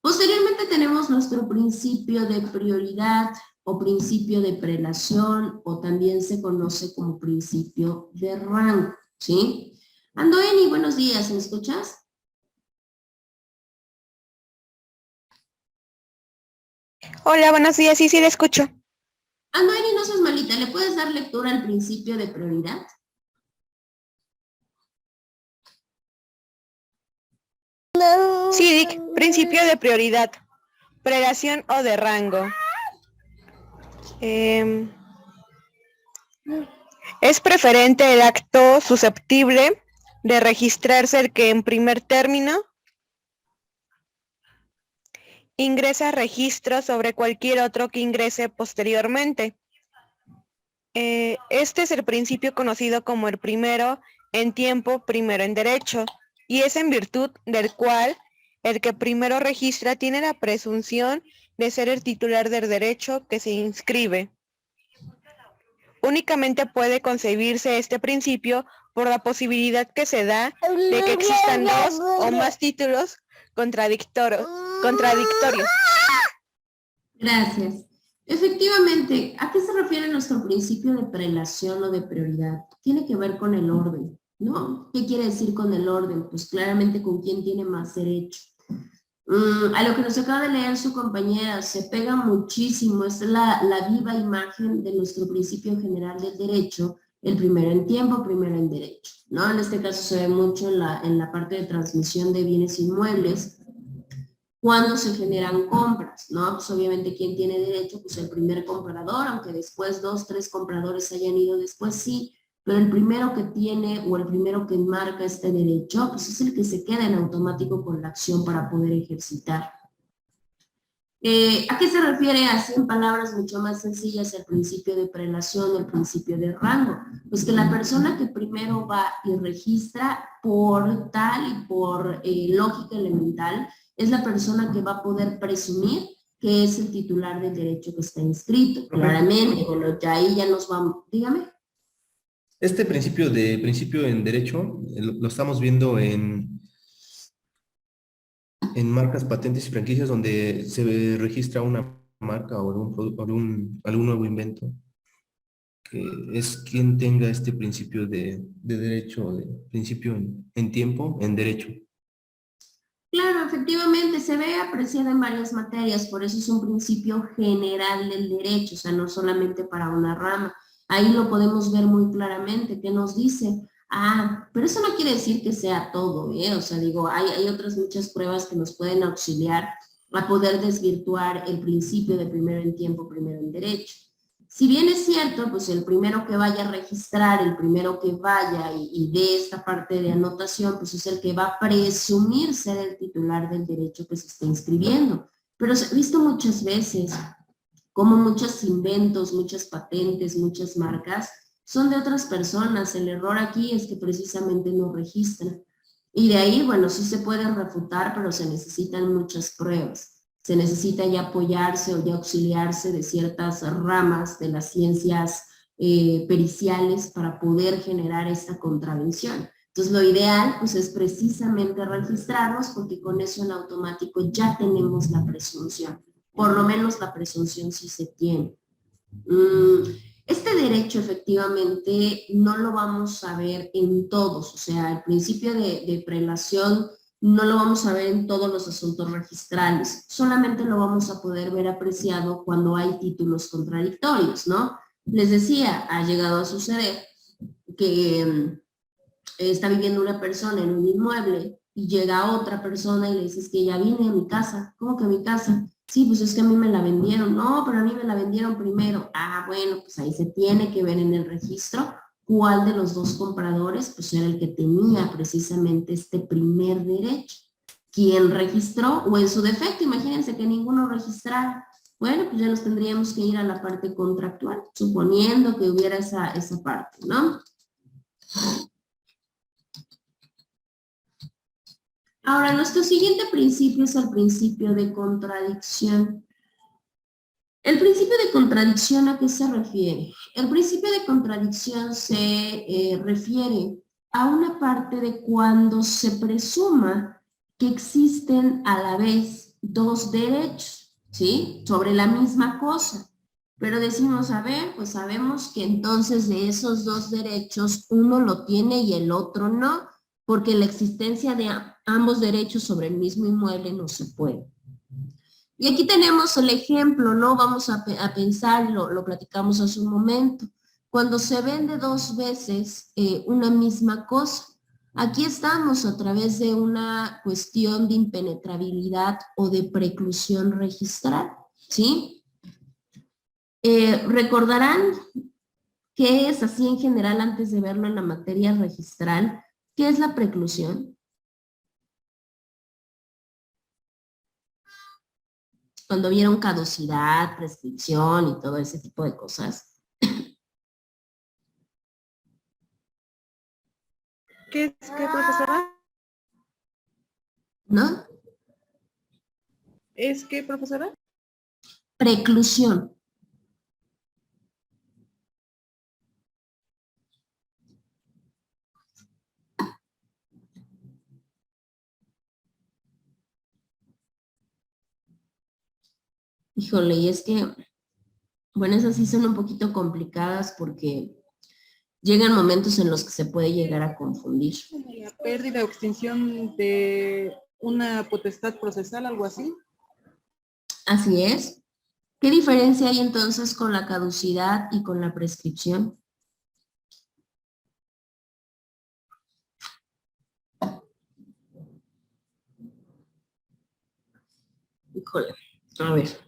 [SPEAKER 1] Posteriormente tenemos nuestro principio de prioridad o principio de prelación o también se conoce como principio de rango, ¿sí? Andoeni, buenos días, ¿me escuchas?
[SPEAKER 7] Hola, buenos días, sí, le escucho.
[SPEAKER 1] Andoeni, no seas malita, ¿le puedes dar lectura al principio de prioridad?
[SPEAKER 7] Sí, Dick, principio de prioridad, prelación o de rango. Es preferente el acto susceptible de registrarse el que en primer término ingresa registro sobre cualquier otro que ingrese posteriormente. Este es el principio conocido como el primero en tiempo, primero en derecho, y es en virtud del cual el que primero registra tiene la presunción de ser el titular del derecho que se inscribe. Únicamente puede concebirse este principio por la posibilidad que se da de que existan dos o más títulos contradictorios.
[SPEAKER 1] Gracias. Efectivamente, ¿a qué se refiere nuestro principio de prelación o de prioridad? Tiene que ver con el orden, ¿no? ¿Qué quiere decir con el orden? Pues claramente con quién tiene más derecho. A lo que nos acaba de leer su compañera, se pega muchísimo, es la viva imagen de nuestro principio general del derecho, el primero en tiempo, primero en derecho, ¿no? En este caso se ve mucho en la parte de transmisión de bienes inmuebles, cuando se generan compras, ¿no? Pues obviamente quien tiene derecho, pues el primer comprador, aunque después 2, 3 compradores hayan ido después, sí, pero el primero que tiene o el primero que enmarca este derecho, pues es el que se queda en automático con la acción para poder ejercitar. ¿A qué se refiere así en palabras mucho más sencillas el principio de prelación, el principio de rango? Pues que la persona que primero va y registra por tal y por lógica elemental es la persona que va a poder presumir que es el titular del derecho que está inscrito. Claramente, bueno, ya ahí ya nos vamos, dígame.
[SPEAKER 5] Este principio en derecho lo estamos viendo en marcas, patentes y franquicias donde se registra una marca o algún nuevo invento, que es quien tenga este principio de derecho, de principio en tiempo, en derecho.
[SPEAKER 1] Claro, efectivamente, se ve apreciada en varias materias, por eso es un principio general del derecho, o sea, no solamente para una rama. Ahí lo podemos ver muy claramente, que nos dice, pero eso no quiere decir que sea todo, ¿eh? O sea, digo, hay otras muchas pruebas que nos pueden auxiliar a poder desvirtuar el principio de primero en tiempo, primero en derecho. Si bien es cierto, pues el primero que vaya a registrar, el primero que vaya y dé esta parte de anotación, pues es el que va a presumir ser el titular del derecho que se está inscribiendo. Pero se ha visto muchas veces como muchos inventos, muchas patentes, muchas marcas son de otras personas. El error aquí es que precisamente no registran. Y de ahí, bueno, sí se puede refutar, pero se necesitan muchas pruebas. Se necesita ya apoyarse o ya auxiliarse de ciertas ramas de las ciencias periciales para poder generar esta contravención. Entonces, lo ideal pues, es precisamente registrarnos porque con eso en automático ya tenemos la presunción. Por lo menos la presunción sí se tiene. Este derecho efectivamente no lo vamos a ver en todos, o sea, el principio de prelación no lo vamos a ver en todos los asuntos registrales, solamente lo vamos a poder ver apreciado cuando hay títulos contradictorios, ¿no? Les decía, ha llegado a suceder que está viviendo una persona en un inmueble y llega otra persona y le dices que ya vine a mi casa. ¿Cómo que a mi casa? Sí, pues es que a mí me la vendieron. No, pero a mí me la vendieron primero. Bueno, pues ahí se tiene que ver en el registro cuál de los dos compradores pues era el que tenía precisamente este primer derecho. ¿Quién registró o en su defecto? Imagínense que ninguno registrara. Bueno, pues ya nos tendríamos que ir a la parte contractual, suponiendo que hubiera esa parte, ¿no? Ahora, nuestro siguiente principio es el principio de contradicción. ¿El principio de contradicción a qué se refiere? El principio de contradicción se refiere a una parte de cuando se presuma que existen a la vez dos derechos, ¿sí? Sobre la misma cosa. Pero decimos, a ver, pues sabemos que entonces de esos dos derechos uno lo tiene y el otro no, porque la existencia de ambos derechos sobre el mismo inmueble no se puede. Y aquí tenemos el ejemplo, ¿no? Vamos a pensar, lo platicamos hace un momento, cuando se vende dos veces una misma cosa. Aquí estamos a través de una cuestión de impenetrabilidad o de preclusión registral, ¿sí? Recordarán qué es así en general antes de verlo en la materia registral. ¿Qué es la preclusión? Cuando vieron caducidad, prescripción y todo ese tipo de cosas.
[SPEAKER 7] ¿Qué es qué, profesora?
[SPEAKER 1] ¿No?
[SPEAKER 7] ¿Es qué, profesora?
[SPEAKER 1] Preclusión. Híjole, y es que Bueno, esas sí son un poquito complicadas porque llegan momentos en los que se puede llegar a confundir.
[SPEAKER 4] La pérdida o extinción de una potestad procesal, algo así.
[SPEAKER 1] Así es. ¿Qué diferencia hay entonces con la caducidad y con la prescripción? Híjole, a ver.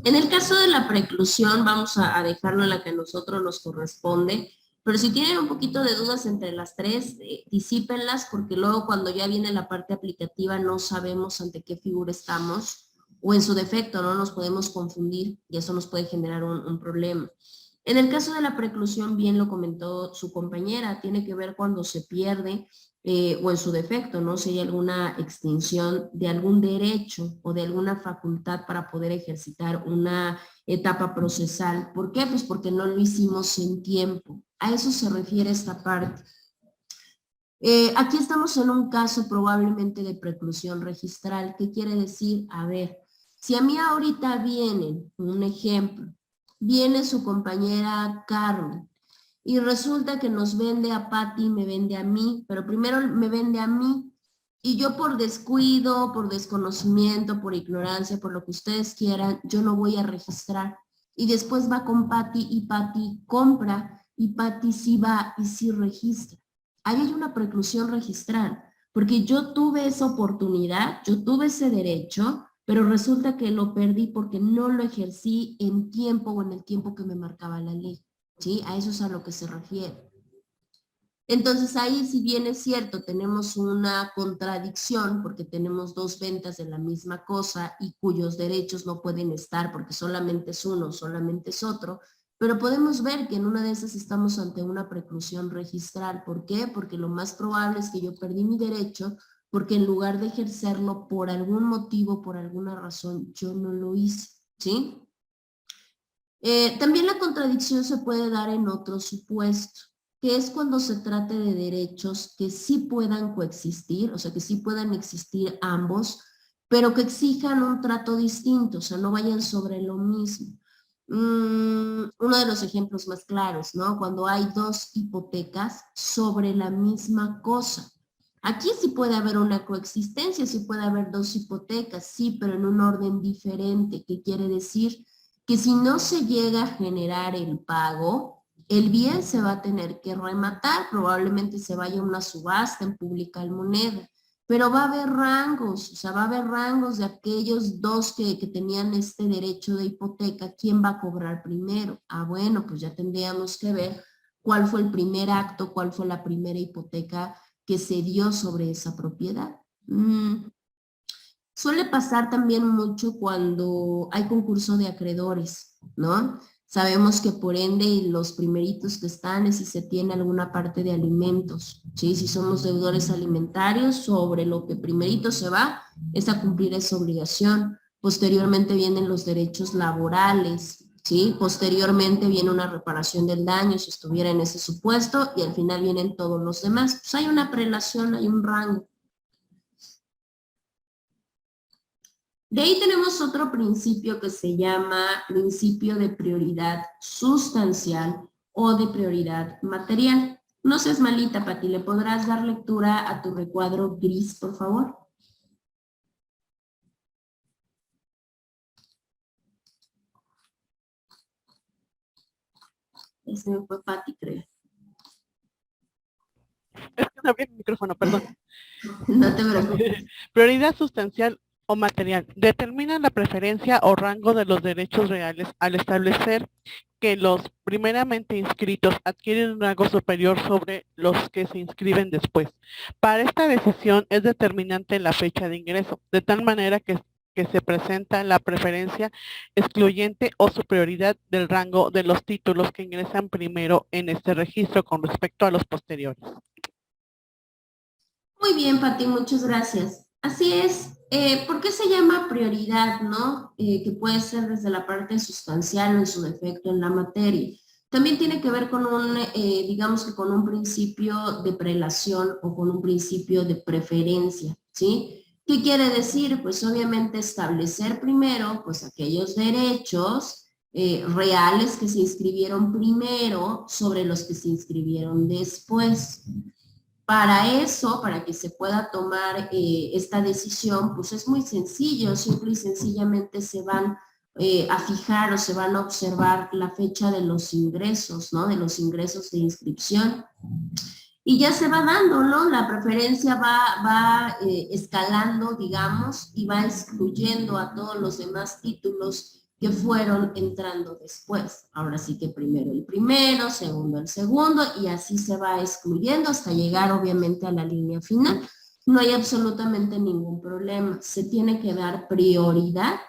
[SPEAKER 1] En el caso de la preclusión, vamos a dejarlo en la que a nosotros nos corresponde, pero si tienen un poquito de dudas entre las tres, disípenlas, porque luego cuando ya viene la parte aplicativa no sabemos ante qué figura estamos, o en su defecto no nos podemos confundir y eso nos puede generar un problema. En el caso de la preclusión, bien lo comentó su compañera, tiene que ver cuando se pierde o en su defecto, ¿no? Si hay alguna extinción de algún derecho o de alguna facultad para poder ejercitar una etapa procesal. ¿Por qué? Pues porque no lo hicimos en tiempo. A eso se refiere esta parte. Aquí estamos en un caso probablemente de preclusión registral. ¿Qué quiere decir? A ver, si a mí ahorita vienen, un ejemplo, viene su compañera Carmen, y resulta que nos vende a Patty y me vende a mí, pero primero me vende a mí, y yo por descuido, por desconocimiento, por ignorancia, por lo que ustedes quieran, yo no voy a registrar. Y después va con Patty y Patty compra, y Patty sí va y sí registra. Ahí hay una preclusión registral, porque yo tuve esa oportunidad, yo tuve ese derecho, pero resulta que lo perdí porque no lo ejercí en tiempo o en el tiempo que me marcaba la ley. ¿Sí? A eso es a lo que se refiere. Entonces ahí, si bien es cierto, tenemos una contradicción porque tenemos dos ventas de la misma cosa y cuyos derechos no pueden estar porque solamente es uno, solamente es otro, pero podemos ver que en una de esas estamos ante una preclusión registral. ¿Por qué? Porque lo más probable es que yo perdí mi derecho porque en lugar de ejercerlo por algún motivo, por alguna razón, yo no lo hice. ¿Sí? También la contradicción se puede dar en otro supuesto, que es cuando se trate de derechos que sí puedan coexistir, o sea, que sí puedan existir ambos, pero que exijan un trato distinto, o sea, no vayan sobre lo mismo. Uno de los ejemplos más claros, ¿no? Cuando hay dos hipotecas sobre la misma cosa. Aquí sí puede haber una coexistencia, sí puede haber dos hipotecas, sí, pero en un orden diferente. ¿Qué quiere decir? Que si no se llega a generar el pago, el bien se va a tener que rematar, probablemente se vaya a una subasta en pública moneda, pero va a haber rangos, o sea, va a haber rangos de aquellos dos que tenían este derecho de hipoteca, ¿quién va a cobrar primero? Ah, bueno, pues ya tendríamos que ver cuál fue el primer acto, cuál fue la primera hipoteca que se dio sobre esa propiedad. Suele pasar también mucho cuando hay concurso de acreedores, ¿no? Sabemos que por ende los primeritos que están es si se tiene alguna parte de alimentos, ¿sí? Si somos deudores alimentarios, sobre lo que primerito se va es a cumplir esa obligación. Posteriormente vienen los derechos laborales, ¿sí? Posteriormente viene una reparación del daño si estuviera en ese supuesto y al final vienen todos los demás. Pues hay una prelación, hay un rango. De ahí tenemos otro principio que se llama principio de prioridad sustancial o de prioridad material. No seas malita, Pati, ¿le podrás dar lectura a tu recuadro gris, por favor? Ese fue Pati, creo.
[SPEAKER 2] Es que no abrí el micrófono, perdón.
[SPEAKER 1] No te preocupes.
[SPEAKER 2] Prioridad sustancial o material. Determina la preferencia o rango de los derechos reales al establecer que los primeramente inscritos adquieren un rango superior sobre los que se inscriben después. Para esta decisión es determinante la fecha de ingreso, de tal manera que se presenta la preferencia excluyente o superioridad del rango de los títulos que ingresan primero en este registro con respecto a los posteriores.
[SPEAKER 1] Muy bien, Pati, muchas gracias. Así es. ¿Por qué se llama prioridad, no? Que puede ser desde la parte sustancial o en su defecto en la materia. También tiene que ver con digamos que con un principio de prelación o con un principio de preferencia, ¿sí? ¿Qué quiere decir? Pues obviamente establecer primero pues aquellos derechos reales que se inscribieron primero sobre los que se inscribieron después. Para eso, para que se pueda tomar esta decisión, pues es muy sencillo, simple y sencillamente se van a fijar o se van a observar la fecha de los ingresos, ¿no? De los ingresos de inscripción. Y ya se va dando, ¿no? La preferencia va escalando, digamos, y va excluyendo a todos los demás títulos que fueron entrando después. Ahora sí que primero el primero, segundo el segundo, y así se va excluyendo hasta llegar obviamente a la línea final. No hay absolutamente ningún problema. Se tiene que dar prioridad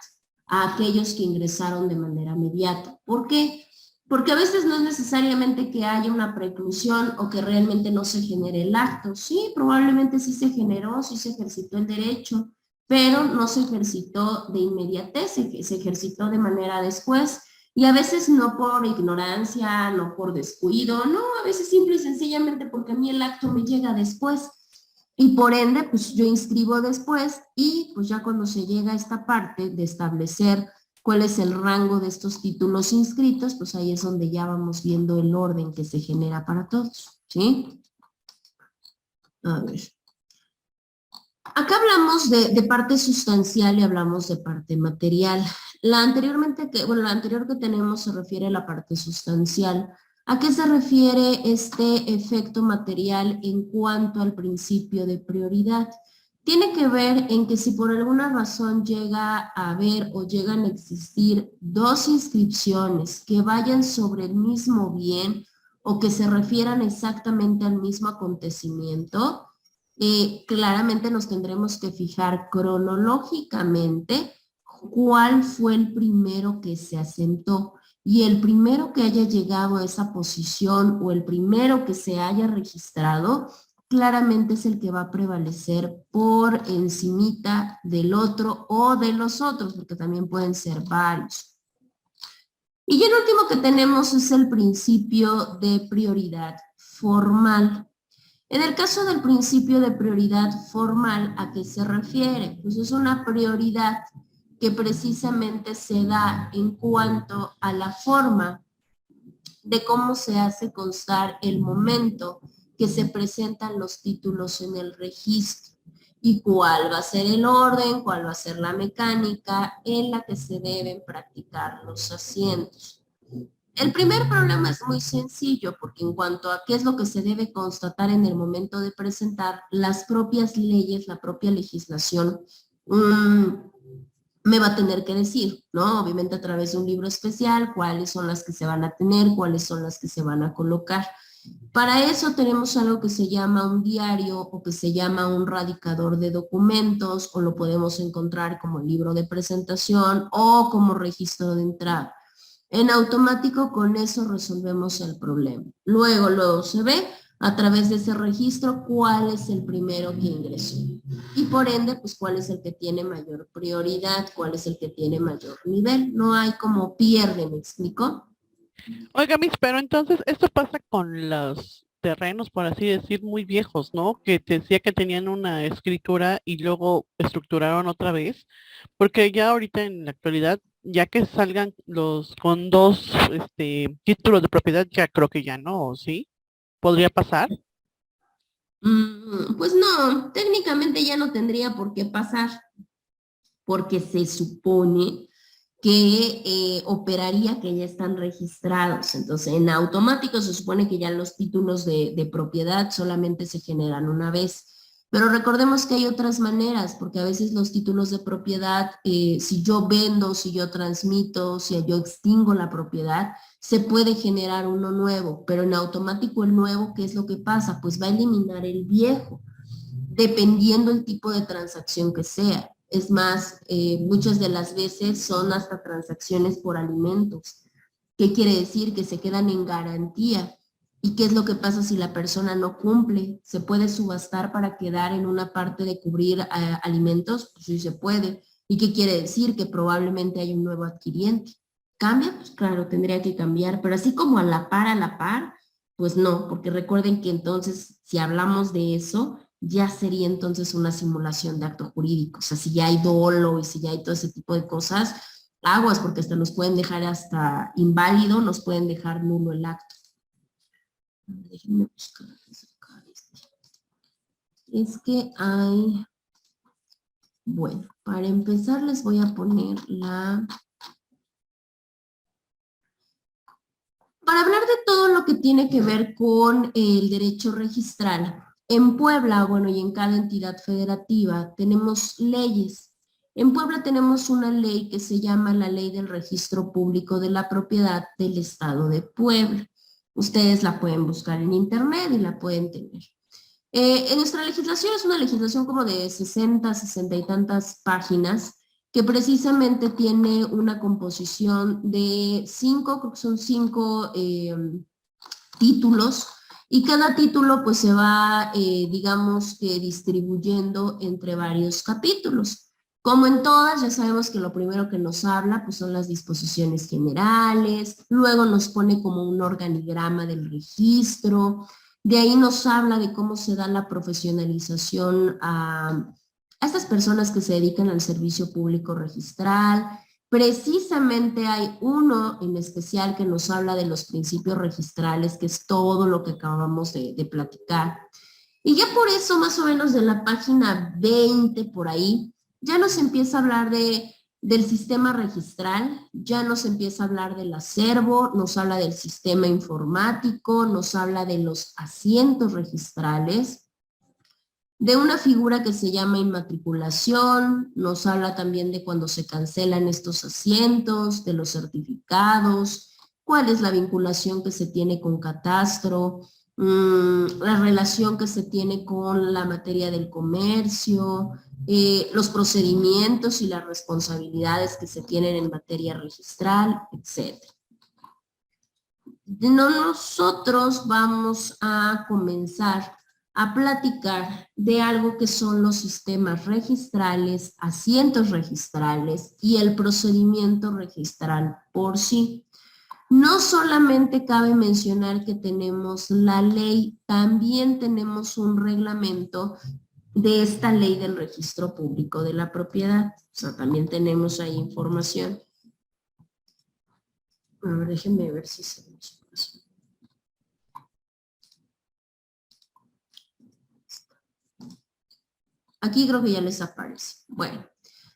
[SPEAKER 1] a aquellos que ingresaron de manera inmediata. ¿Por qué? Porque a veces no es necesariamente que haya una preclusión o que realmente no se genere el acto. Sí, probablemente sí se generó, sí se ejercitó el derecho, pero no se ejercitó de inmediatez, se ejercitó de manera después, y a veces no por ignorancia, no por descuido, no, a veces simple y sencillamente porque a mí el acto me llega después, y por ende, pues yo inscribo después, y pues ya cuando se llega a esta parte de establecer cuál es el rango de estos títulos inscritos, pues ahí es donde ya vamos viendo el orden que se genera para todos, ¿sí? A ver. Acá hablamos de parte sustancial y hablamos de parte material. La anterior que tenemos se refiere a la parte sustancial. ¿A qué se refiere este efecto material en cuanto al principio de prioridad? Tiene que ver en que si por alguna razón llega a haber o llegan a existir dos inscripciones que vayan sobre el mismo bien o que se refieran exactamente al mismo acontecimiento, claramente nos tendremos que fijar cronológicamente cuál fue el primero que se asentó, y el primero que haya llegado a esa posición o el primero que se haya registrado claramente es el que va a prevalecer por encimita del otro o de los otros, porque también pueden ser varios. Y el último que tenemos es el principio de prioridad formal. En el caso del principio de prioridad formal, ¿a qué se refiere? Pues es una prioridad que precisamente se da en cuanto a la forma de cómo se hace constar el momento que se presentan los títulos en el registro y cuál va a ser el orden, cuál va a ser la mecánica en la que se deben practicar los asientos. El primer problema es muy sencillo, porque en cuanto a qué es lo que se debe constatar en el momento de presentar, las propias leyes, la propia legislación me va a tener que decir, ¿no? Obviamente a través de un libro especial, cuáles son las que se van a tener, cuáles son las que se van a colocar. Para eso tenemos algo que se llama un diario o que se llama un radicador de documentos, o lo podemos encontrar como libro de presentación o como registro de entrada. En automático con eso resolvemos el problema. Luego se ve a través de ese registro cuál es el primero que ingresó. Y por ende, pues cuál es el que tiene mayor prioridad, cuál es el que tiene mayor nivel. No hay como pierde, ¿me explico?
[SPEAKER 2] Oiga, Miss, pero entonces esto pasa con los terrenos, por así decir, muy viejos, ¿no? Que te decía que tenían una escritura y luego estructuraron otra vez, porque ya ahorita en la actualidad, ya que salgan los con dos títulos de propiedad, ya creo que ya no, ¿sí? ¿Podría pasar?
[SPEAKER 1] Pues no, técnicamente ya no tendría por qué pasar, porque se supone que operaría que ya están registrados. Entonces, en automático se supone que ya los títulos de propiedad solamente se generan una vez. Pero recordemos que hay otras maneras, porque a veces los títulos de propiedad, si yo vendo, si yo transmito, si yo extingo la propiedad, se puede generar uno nuevo, pero en automático el nuevo, ¿qué es lo que pasa? Pues va a eliminar el viejo, dependiendo el tipo de transacción que sea. Es más, muchas de las veces son hasta transacciones por alimentos. ¿Qué quiere decir? Que se quedan en garantía. ¿Y qué es lo que pasa si la persona no cumple? ¿Se puede subastar para quedar en una parte de cubrir alimentos? Pues sí se puede. ¿Y qué quiere decir? Que probablemente hay un nuevo adquiriente. ¿Cambia? Pues claro, tendría que cambiar, pero así como a la par, pues no, porque recuerden que entonces, si hablamos de eso, ya sería entonces una simulación de acto jurídico. O sea, si ya hay dolo y si ya hay todo ese tipo de cosas, aguas, porque hasta nos pueden dejar hasta inválido, nos pueden dejar nulo el acto. Déjenme buscar acá este. Es que hay... Bueno, para empezar les voy a poner la... Para hablar de todo lo que tiene que ver con el derecho registral, en Puebla, bueno, y en cada entidad federativa, tenemos leyes. En Puebla tenemos una ley que se llama la Ley del Registro Público de la Propiedad del Estado de Puebla. Ustedes la pueden buscar en internet y la pueden tener. En nuestra legislación es una legislación como de 60 y tantas páginas, que precisamente tiene una composición de 5, creo que son 5 títulos, y cada título pues se va, digamos que distribuyendo entre varios capítulos. Como en todas, ya sabemos que lo primero que nos habla pues son las disposiciones generales, luego nos pone como un organigrama del registro, de ahí nos habla de cómo se da la profesionalización a estas personas que se dedican al servicio público registral. Precisamente hay uno en especial que nos habla de los principios registrales, que es todo lo que acabamos de platicar. Y ya por eso, más o menos de la página 20 por ahí, ya nos empieza a hablar del sistema registral, ya nos empieza a hablar del acervo, nos habla del sistema informático, nos habla de los asientos registrales, de una figura que se llama inmatriculación, nos habla también de cuando se cancelan estos asientos, de los certificados, cuál es la vinculación que se tiene con catastro, la relación que se tiene con la materia del comercio, los procedimientos y las responsabilidades que se tienen en materia registral, etc. Nosotros vamos a comenzar a platicar de algo que son los sistemas registrales, asientos registrales y el procedimiento registral por sí. No solamente cabe mencionar que tenemos la ley, también tenemos un reglamento de esta ley del registro público de la propiedad. O sea, también tenemos ahí información. A ver, déjenme ver si se nos pasa. Aquí creo que ya les aparece. Bueno,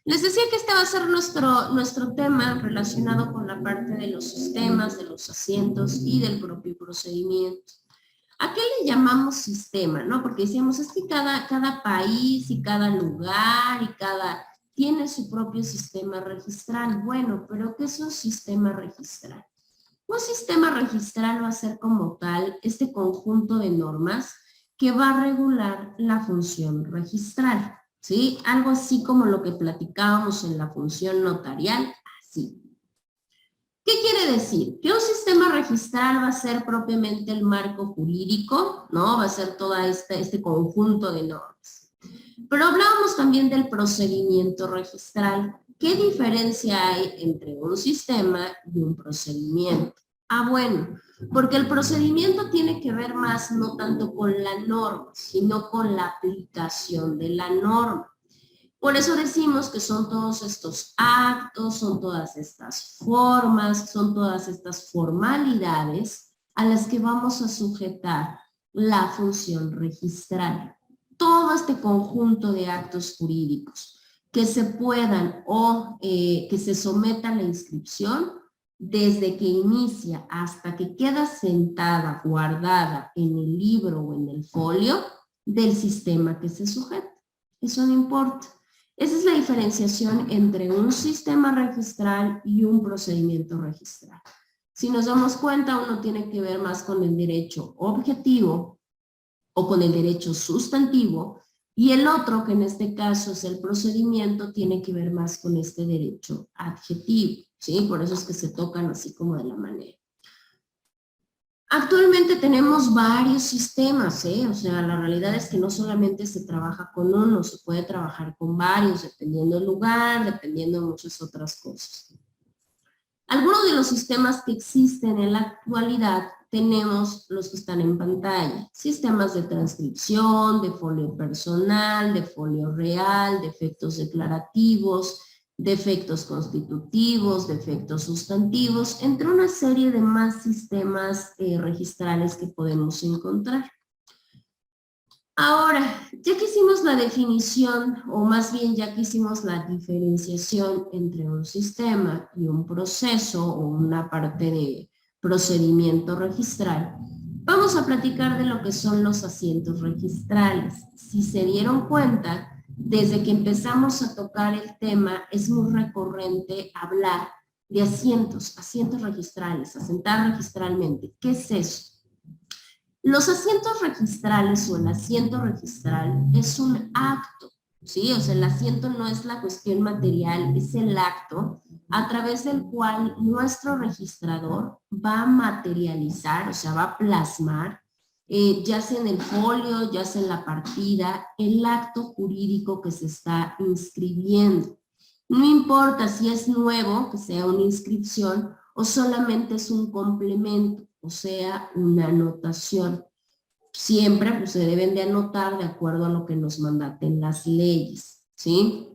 [SPEAKER 1] les decía que este va a ser nuestro tema relacionado con la parte de los sistemas, de los asientos y del propio procedimiento. ¿A qué le llamamos sistema? ¿No? Porque decíamos, es que cada país y cada lugar y tiene su propio sistema registral. Bueno, pero ¿qué es un sistema registral? Un sistema registral va a ser como tal este conjunto de normas que va a regular la función registral, ¿sí? Algo así como lo que platicábamos en la función notarial, así. ¿Qué quiere decir? Que un sistema registral va a ser propiamente el marco jurídico, ¿no? Va a ser todo este conjunto de normas. Pero hablábamos también del procedimiento registral. ¿Qué diferencia hay entre un sistema y un procedimiento? Ah, bueno, porque el procedimiento tiene que ver más no tanto con la norma, sino con la aplicación de la norma. Por eso decimos que son todos estos actos, son todas estas formas, son todas estas formalidades a las que vamos a sujetar la función registral. Todo este conjunto de actos jurídicos que se puedan o que se sometan a la inscripción desde que inicia hasta que queda sentada, guardada en el libro o en el folio del sistema que se sujeta. Eso no importa. Esa es la diferenciación entre un sistema registral y un procedimiento registral. Si nos damos cuenta, uno tiene que ver más con el derecho objetivo o con el derecho sustantivo, y el otro, que en este caso es el procedimiento, tiene que ver más con este derecho adjetivo, ¿sí? Por eso es que se tocan así como de la manera. Actualmente tenemos varios sistemas, o sea, la realidad es que no solamente se trabaja con uno, se puede trabajar con varios, dependiendo del lugar, dependiendo de muchas otras cosas. Algunos de los sistemas que existen en la actualidad tenemos los que están en pantalla. Sistemas de transcripción, de folio personal, de folio real, de efectos declarativos, de efectos constitutivos, de efectos sustantivos, entre una serie de más sistemas registrales que podemos encontrar. Ahora, ya que hicimos la definición, o más bien ya que hicimos la diferenciación entre un sistema y un proceso o una parte de procedimiento registral, vamos a platicar de lo que son los asientos registrales. Si se dieron cuenta, desde que empezamos a tocar el tema, es muy recurrente hablar de asientos registrales, asentar registralmente. ¿Qué es eso? Los asientos registrales o el asiento registral es un acto, ¿sí? O sea, el asiento no es la cuestión material, es el acto a través del cual nuestro registrador va a materializar, o sea, va a plasmar, ya sea en el folio, ya sea en la partida, el acto jurídico que se está inscribiendo. No importa si es nuevo, que sea una inscripción, o solamente es un complemento, o sea, una anotación. Siempre pues, se deben de anotar de acuerdo a lo que nos mandaten las leyes, ¿sí?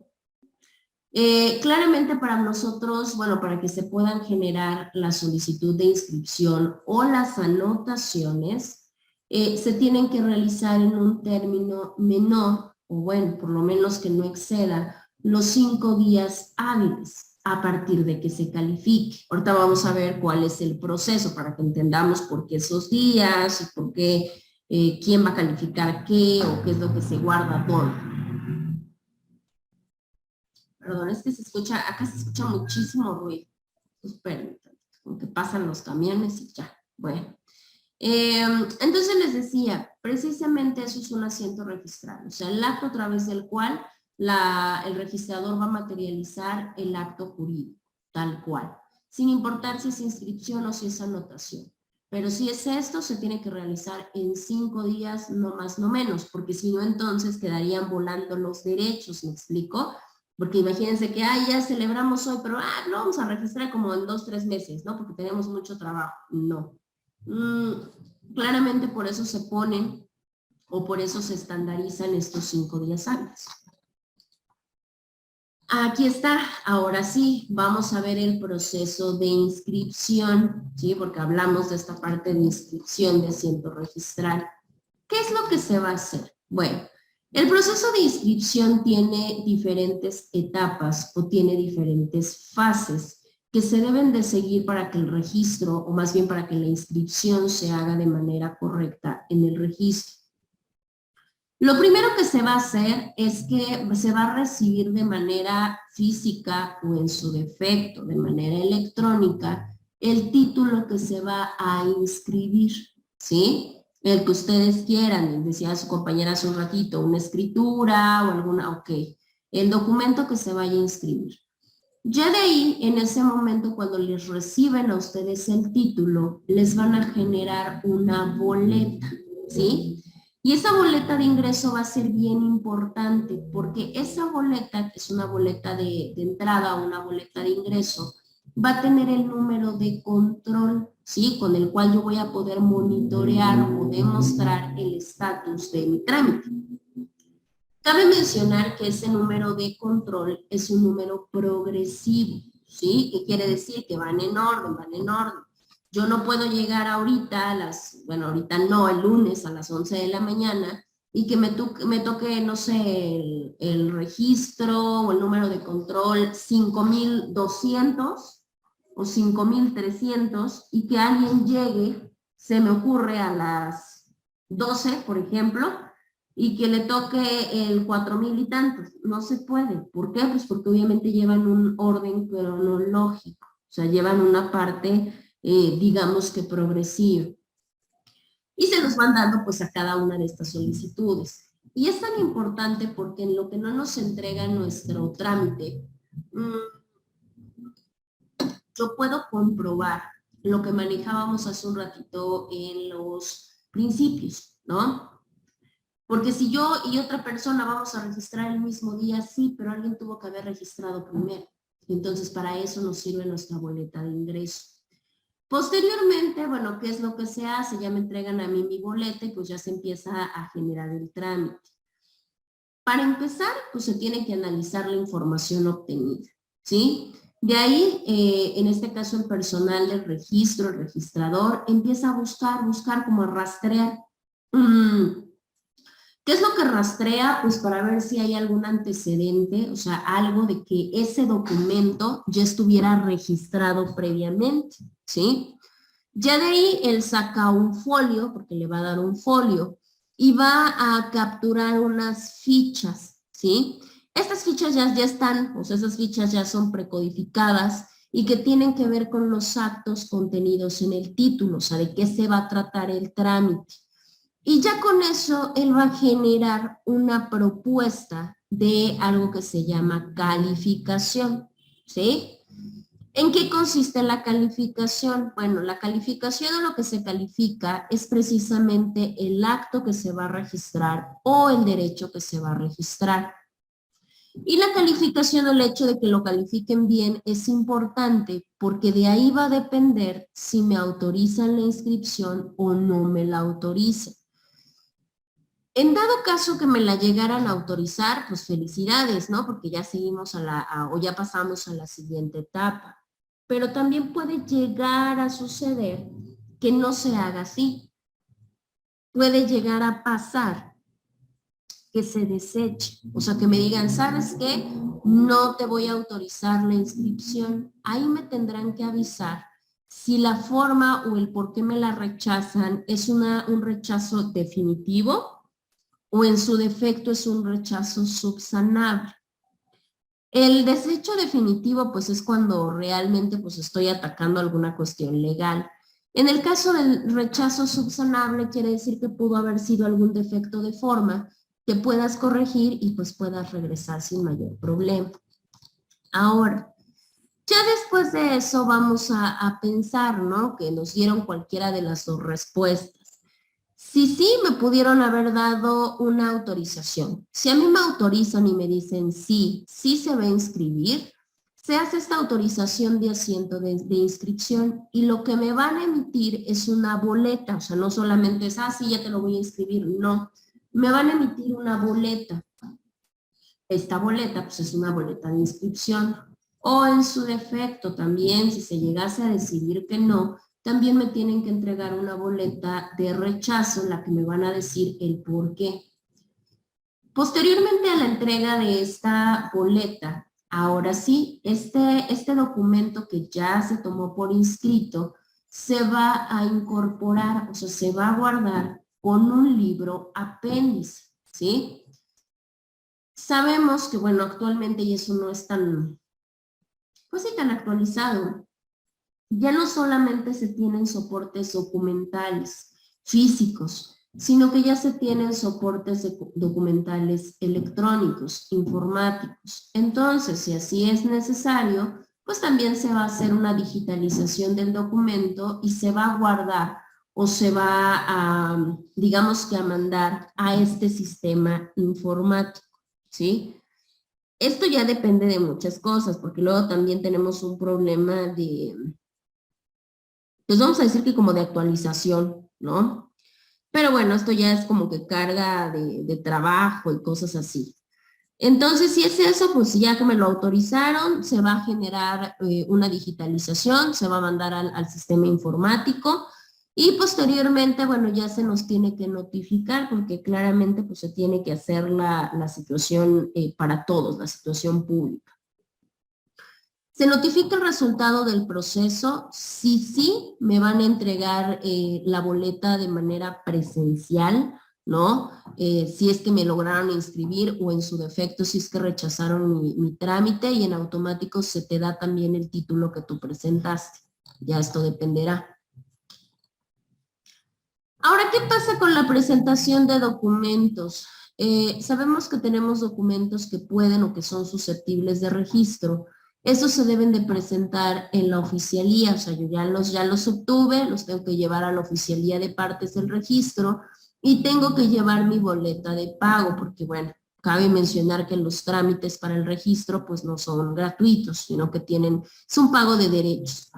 [SPEAKER 1] Claramente para nosotros, bueno, para que se puedan generar la solicitud de inscripción o las anotaciones, se tienen que realizar en un término menor, o bueno, por lo menos que no exceda los 5 días hábiles a partir de que se califique. Ahorita vamos a ver cuál es el proceso para que entendamos por qué esos días y por qué, quién va a calificar qué o qué es lo que se guarda dónde. Perdón, es que se escucha, acá se escucha muchísimo ruido. Esperen, como que pasan los camiones y ya. Bueno. Entonces les decía, precisamente eso es un asiento registral, o sea, el acto a través del cual el registrador va a materializar el acto jurídico, tal cual, sin importar si es inscripción o si es anotación. Pero si es esto, se tiene que realizar en 5 días, no más, no menos, porque si no, entonces quedarían volando los derechos, ¿me explico? Porque imagínense que, ya celebramos hoy, pero lo vamos a registrar como en 2, 3 meses, ¿no? Porque tenemos mucho trabajo. No. Claramente por eso se ponen o por eso se estandarizan estos 5 días hábiles. Aquí está, ahora sí, vamos a ver el proceso de inscripción, ¿sí? Porque hablamos de esta parte de inscripción de asiento registral. ¿Qué es lo que se va a hacer? Bueno, el proceso de inscripción tiene diferentes etapas o tiene diferentes fases que se deben de seguir para que el registro, o más bien para que la inscripción se haga de manera correcta en el registro. Lo primero que se va a hacer es que se va a recibir de manera física o en su defecto, de manera electrónica, el título que se va a inscribir, ¿sí? El que ustedes quieran, decía su compañera hace un ratito, una escritura o alguna, ok, el documento que se vaya a inscribir. Ya de ahí, en ese momento, cuando les reciben a ustedes el título, les van a generar una boleta, ¿sí? Y esa boleta de ingreso va a ser bien importante, porque esa boleta, que es una boleta de entrada o una boleta de ingreso, va a tener el número de control, ¿sí? Con el cual yo voy a poder monitorear o demostrar el estatus de mi trámite. Cabe mencionar que ese número de control es un número progresivo, ¿sí? ¿Qué quiere decir? Que van en orden, van en orden. Yo no puedo llegar ahorita ahorita no, el lunes a las 11 de la mañana y que me toque, no sé, el registro o el número de control 5,200 o 5,300 y que alguien llegue, se me ocurre a las 12, por ejemplo, y que le toque el 4,000 y tantos. No se puede. ¿Por qué? Pues porque obviamente llevan un orden cronológico. O sea, llevan una parte, digamos que progresiva. Y se los van dando pues a cada una de estas solicitudes. Y es tan importante porque en lo que no nos entrega nuestro trámite, yo puedo comprobar lo que manejábamos hace un ratito en los principios, ¿no? Porque si yo y otra persona vamos a registrar el mismo día, sí, pero alguien tuvo que haber registrado primero. Entonces, para eso nos sirve nuestra boleta de ingreso. Posteriormente, bueno, ¿qué es lo que se hace? Ya me entregan a mí mi boleta y pues ya se empieza a generar el trámite. Para empezar, pues se tiene que analizar la información obtenida, ¿sí? De ahí, en este caso el personal del registro, el registrador, empieza a buscar como a rastrear. ¿Qué es lo que rastrea? Pues para ver si hay algún antecedente, o sea, algo de que ese documento ya estuviera registrado previamente, ¿sí? Ya de ahí él saca un folio, porque le va a dar un folio, y va a capturar unas fichas, ¿sí? Estas fichas ya están, o sea, esas fichas ya son precodificadas y que tienen que ver con los actos contenidos en el título, o sea, de qué se va a tratar el trámite. Y ya con eso él va a generar una propuesta de algo que se llama calificación, ¿sí? ¿En qué consiste la calificación? Bueno, la calificación o lo que se califica es precisamente el acto que se va a registrar o el derecho que se va a registrar. Y la calificación o el hecho de que lo califiquen bien es importante porque de ahí va a depender si me autorizan la inscripción o no me la autorizan. En dado caso que me la llegaran a autorizar, pues felicidades, ¿no? Porque ya seguimos o ya pasamos a la siguiente etapa. Pero también puede llegar a suceder que no se haga así. Puede llegar a pasar que se deseche. O sea, que me digan, ¿sabes qué? No te voy a autorizar la inscripción. Ahí me tendrán que avisar si la forma o el por qué me la rechazan es un rechazo definitivo o en su defecto es un rechazo subsanable. El desecho definitivo pues es cuando realmente pues estoy atacando alguna cuestión legal. En el caso del rechazo subsanable quiere decir que pudo haber sido algún defecto de forma que puedas corregir y pues puedas regresar sin mayor problema. Ahora, ya después de eso vamos a pensar, ¿no? Que nos dieron cualquiera de las dos respuestas. Si sí, me pudieron haber dado una autorización. Si a mí me autorizan y me dicen sí se va a inscribir, se hace esta autorización de asiento de inscripción y lo que me van a emitir es una boleta, o sea, no solamente es, sí, ya te lo voy a inscribir, no. Me van a emitir una boleta. Esta boleta, pues es una boleta de inscripción. O en su defecto también, si se llegase a decidir que no, también me tienen que entregar una boleta de rechazo en la que me van a decir el por qué. Posteriormente a la entrega de esta boleta, ahora sí, este documento que ya se tomó por inscrito se va a incorporar, o sea, se va a guardar con un libro apéndice, ¿sí? Sabemos que, bueno, actualmente y eso no es tan, pues sí, tan actualizado. Ya no solamente se tienen soportes documentales físicos, sino que ya se tienen soportes documentales electrónicos, informáticos. Entonces, si así es necesario, pues también se va a hacer una digitalización del documento y se va a guardar o se va a, digamos que a mandar a este sistema informático, ¿sí? Esto ya depende de muchas cosas, porque luego también tenemos un problema de, pues vamos a decir que como de actualización, ¿no? Pero bueno, esto ya es como que carga de trabajo y cosas así. Entonces, si es eso, pues ya que me lo autorizaron, se va a generar una digitalización, se va a mandar al sistema informático y posteriormente, bueno, ya se nos tiene que notificar porque claramente pues se tiene que hacer la situación para todos, la situación pública. Se notifica el resultado del proceso, sí, me van a entregar la boleta de manera presencial, ¿no? Si es que me lograron inscribir o en su defecto si es que rechazaron mi trámite y en automático se te da también el título que tú presentaste. Ya esto dependerá. Ahora, ¿qué pasa con la presentación de documentos? Sabemos que tenemos documentos que pueden o que son susceptibles de registro. Estos se deben de presentar en la oficialía, o sea, yo ya los obtuve, los tengo que llevar a la oficialía de partes del registro y tengo que llevar mi boleta de pago, porque bueno, cabe mencionar que los trámites para el registro pues no son gratuitos, sino que es un pago de derechos.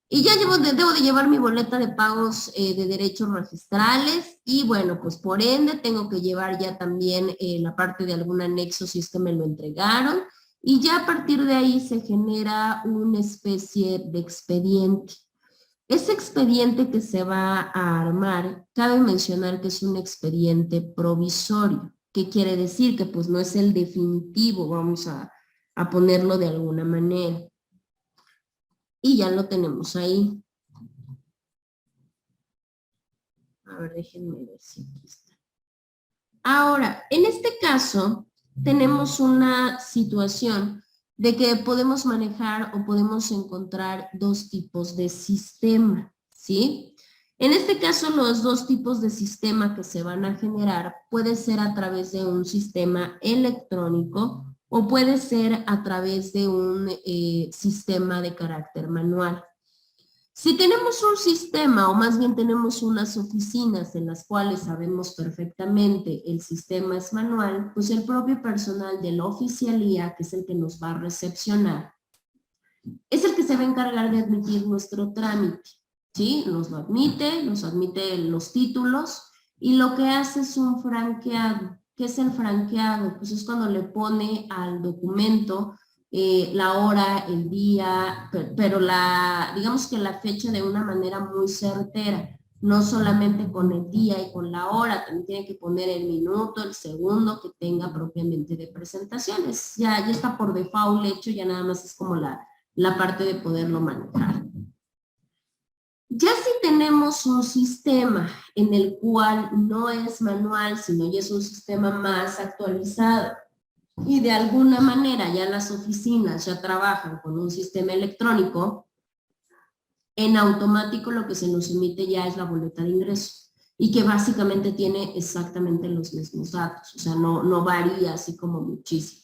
[SPEAKER 1] Y ya debo de llevar mi boleta de pagos de derechos registrales y bueno, pues por ende tengo que llevar ya también la parte de algún anexo si es que me lo entregaron y ya a partir de ahí se genera una especie de expediente. Ese expediente que se va a armar, cabe mencionar que es un expediente provisorio. ¿Qué quiere decir? Que pues no es el definitivo, vamos a ponerlo de alguna manera. Y ya lo tenemos ahí. A ver, déjenme ver si aquí está. Ahora, en este caso, tenemos una situación de que podemos manejar o podemos encontrar dos tipos de sistema, ¿sí? En este caso, los dos tipos de sistema que se van a generar puede ser a través de un sistema electrónico o puede ser a través de un sistema de carácter manual. Si tenemos un sistema, o más bien tenemos unas oficinas en las cuales sabemos perfectamente el sistema es manual, pues el propio personal de la oficialía, que es el que nos va a recepcionar, es el que se va a encargar de admitir nuestro trámite, ¿sí? Nos admite los títulos, y lo que hace es un franqueado. ¿Qué es el franqueado? Pues es cuando le pone al documento la hora, el día, pero digamos que la fecha de una manera muy certera, no solamente con el día y con la hora, también tiene que poner el minuto, el segundo que tenga propiamente de presentaciones. Ya está por default hecho, ya nada más es como la parte de poderlo manejar. Ya si tenemos un sistema en el cual no es manual, sino ya es un sistema más actualizado, y de alguna manera ya las oficinas ya trabajan con un sistema electrónico, en automático lo que se nos emite ya es la boleta de ingreso y que básicamente tiene exactamente los mismos datos, o sea, no varía así como muchísimo.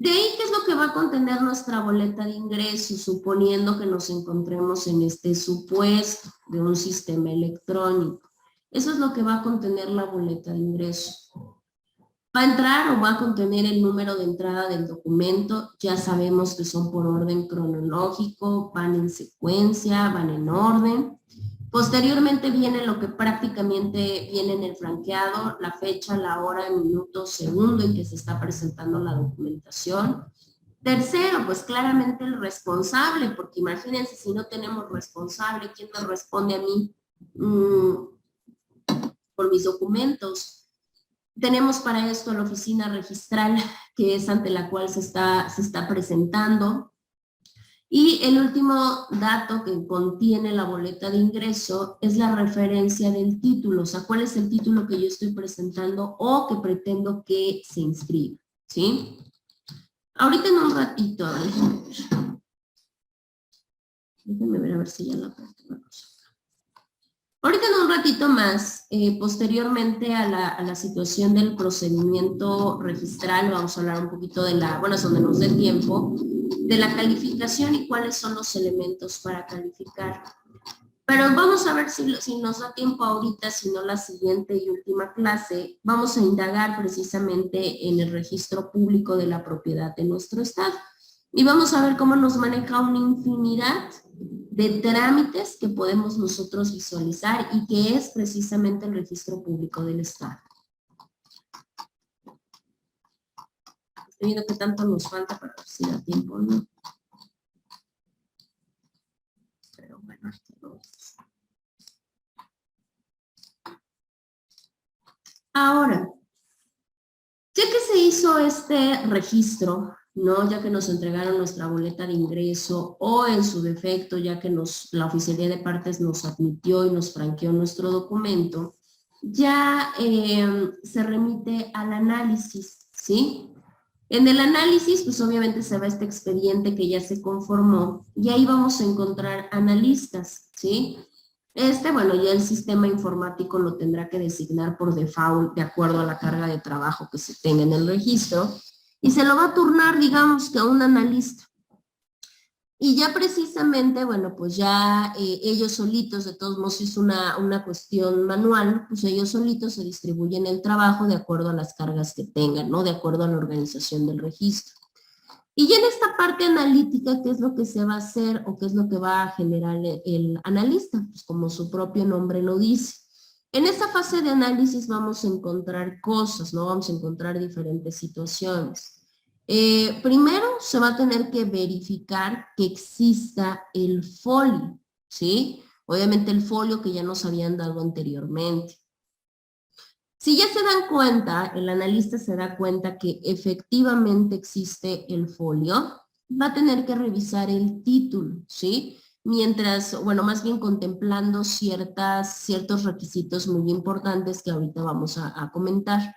[SPEAKER 1] De ahí, ¿qué es lo que va a contener nuestra boleta de ingreso, suponiendo que nos encontremos en este supuesto de un sistema electrónico? Eso es lo que va a contener la boleta de ingreso. Va a entrar o va a contener el número de entrada del documento, ya sabemos que son por orden cronológico, van en secuencia, van en orden. Posteriormente viene lo que prácticamente viene en el franqueado, la fecha, la hora, el minuto, segundo en que se está presentando la documentación. Tercero, pues claramente el responsable, porque imagínense si no tenemos responsable, ¿quién me responde a mí por mis documentos? Tenemos para esto la oficina registral, que es ante la cual se está presentando. Y el último dato que contiene la boleta de ingreso es la referencia del título, o sea, cuál es el título que yo estoy presentando o que pretendo que se inscriba, ¿sí? Ahorita en un ratito, déjenme ver a ver si ya la parte la cosa. Ahorita en un ratito más, posteriormente a la situación del procedimiento registral, vamos a hablar un poquito de bueno, es donde nos dé tiempo, de la calificación y cuáles son los elementos para calificar. Pero vamos a ver si nos da tiempo ahorita, si no la siguiente y última clase, vamos a indagar precisamente en el registro público de la propiedad de nuestro estado. Y vamos a ver cómo nos maneja una infinidad de trámites que podemos nosotros visualizar y que es precisamente el registro público del estado. Estoy viendo qué tanto nos falta para ver si da tiempo o no. Pero bueno, aquí lo ves. Ahora, ya que se hizo este registro, ¿no? Ya que nos entregaron nuestra boleta de ingreso o en su defecto, ya que la oficialía de partes nos admitió y nos franqueó nuestro documento, ya se remite al análisis, ¿sí? En el análisis, pues obviamente se va este expediente que ya se conformó y ahí vamos a encontrar analistas, ¿sí? Bueno, ya el sistema informático lo tendrá que designar por default de acuerdo a la carga de trabajo que se tenga en el registro y se lo va a turnar, digamos, que a un analista. Y ya precisamente, bueno, pues ya ellos solitos, de todos modos es una cuestión manual, pues ellos solitos se distribuyen el trabajo de acuerdo a las cargas que tengan, ¿no? De acuerdo a la organización del registro. Y ya en esta parte analítica, ¿qué es lo que se va a hacer o qué es lo que va a generar el analista? Pues como su propio nombre lo dice. En esta fase de análisis vamos a encontrar cosas, ¿no? Vamos a encontrar diferentes situaciones. Primero se va a tener que verificar que exista el folio, ¿sí? Obviamente el folio que ya nos habían dado anteriormente. Si ya se dan cuenta, el analista se da cuenta que efectivamente existe el folio, va a tener que revisar el título, ¿sí? Mientras, bueno, más bien contemplando ciertos requisitos muy importantes que ahorita vamos a comentar.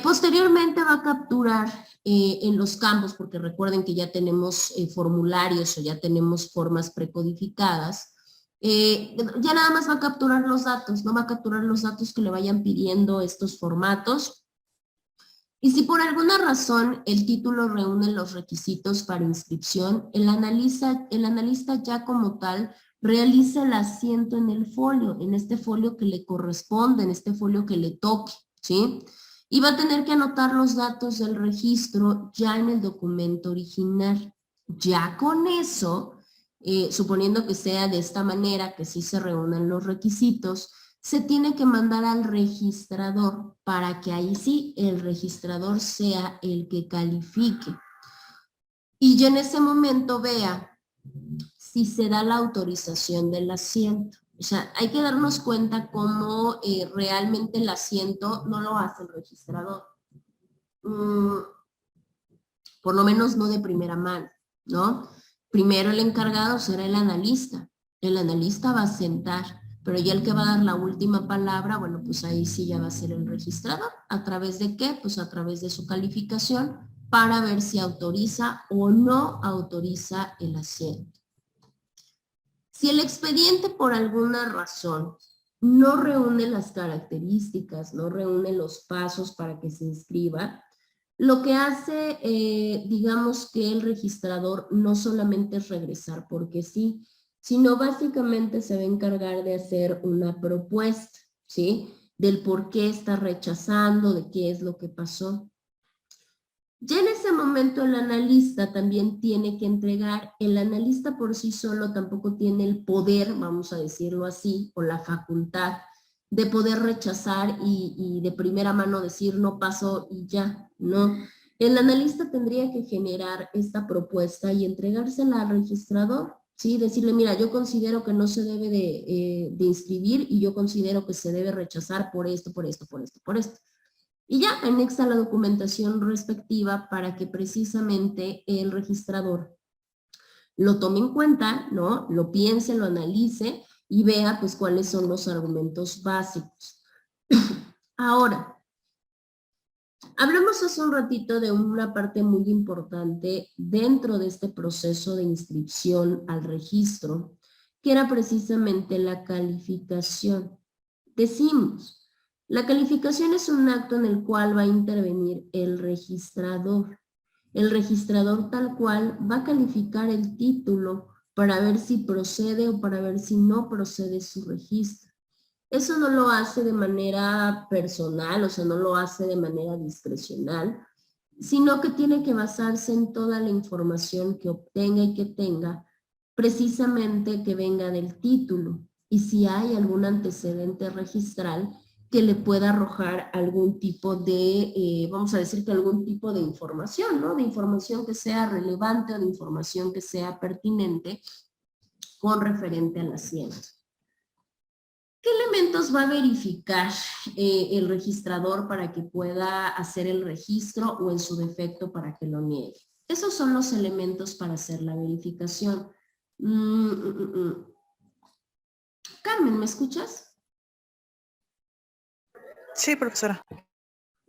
[SPEAKER 1] Posteriormente va a capturar en los campos, porque recuerden que ya tenemos formularios o ya tenemos formas precodificadas, ya nada más va a capturar los datos, no va a capturar los datos que le vayan pidiendo estos formatos. Y si por alguna razón el título reúne los requisitos para inscripción, el analista ya como tal realiza el asiento en el folio, en este folio que le corresponde, en este folio que le toque, ¿sí? Y va a tener que anotar los datos del registro ya en el documento original. Ya con eso, suponiendo que sea de esta manera, que sí se reúnan los requisitos, se tiene que mandar al registrador para que ahí sí el registrador sea el que califique. Y ya en ese momento vea si se da la autorización del asiento. O sea, hay que darnos cuenta cómo realmente el asiento no lo hace el registrador. Por lo menos no de primera mano, ¿no? Primero el encargado será el analista. El analista va a sentar, pero ya el que va a dar la última palabra, bueno, pues ahí sí ya va a ser el registrador. ¿A través de qué? Pues a través de su calificación para ver si autoriza o no autoriza el asiento. Si el expediente por alguna razón no reúne las características, no reúne los pasos para que se inscriba, lo que hace, digamos que el registrador no solamente es regresar porque sí, sino básicamente se va a encargar de hacer una propuesta, ¿sí? Del por qué está rechazando, de qué es lo que pasó. Ya en ese momento el analista también tiene que entregar, el analista por sí solo tampoco tiene el poder, vamos a decirlo así, o la facultad de poder rechazar y de primera mano decir no pasó y ya, ¿no? El analista tendría que generar esta propuesta y entregársela al registrador, ¿sí? Decirle, mira, yo considero que no se debe de inscribir y yo considero que se debe rechazar por esto, por esto, por esto, por esto. Y ya anexa la documentación respectiva para que precisamente el registrador lo tome en cuenta, ¿no? Lo piense, lo analice y vea pues cuáles son los argumentos básicos. Ahora, hablamos hace un ratito de una parte muy importante dentro de este proceso de inscripción al registro, que era precisamente la calificación. Decimos, la calificación es un acto en el cual va a intervenir el registrador. El registrador tal cual va a calificar el título para ver si procede o para ver si no procede su registro. Eso no lo hace de manera personal, o sea, no lo hace de manera discrecional, sino que tiene que basarse en toda la información que obtenga y que tenga, precisamente que venga del título. Y si hay algún antecedente registral que le pueda arrojar algún tipo de, vamos a decir que algún tipo de información, ¿no? De información que sea relevante o de información que sea pertinente con referente al asiento. ¿Qué elementos va a verificar el registrador para que pueda hacer el registro o en su defecto para que lo niegue? Esos son los elementos para hacer la verificación. Carmen, ¿me escuchas?
[SPEAKER 4] Sí, profesora.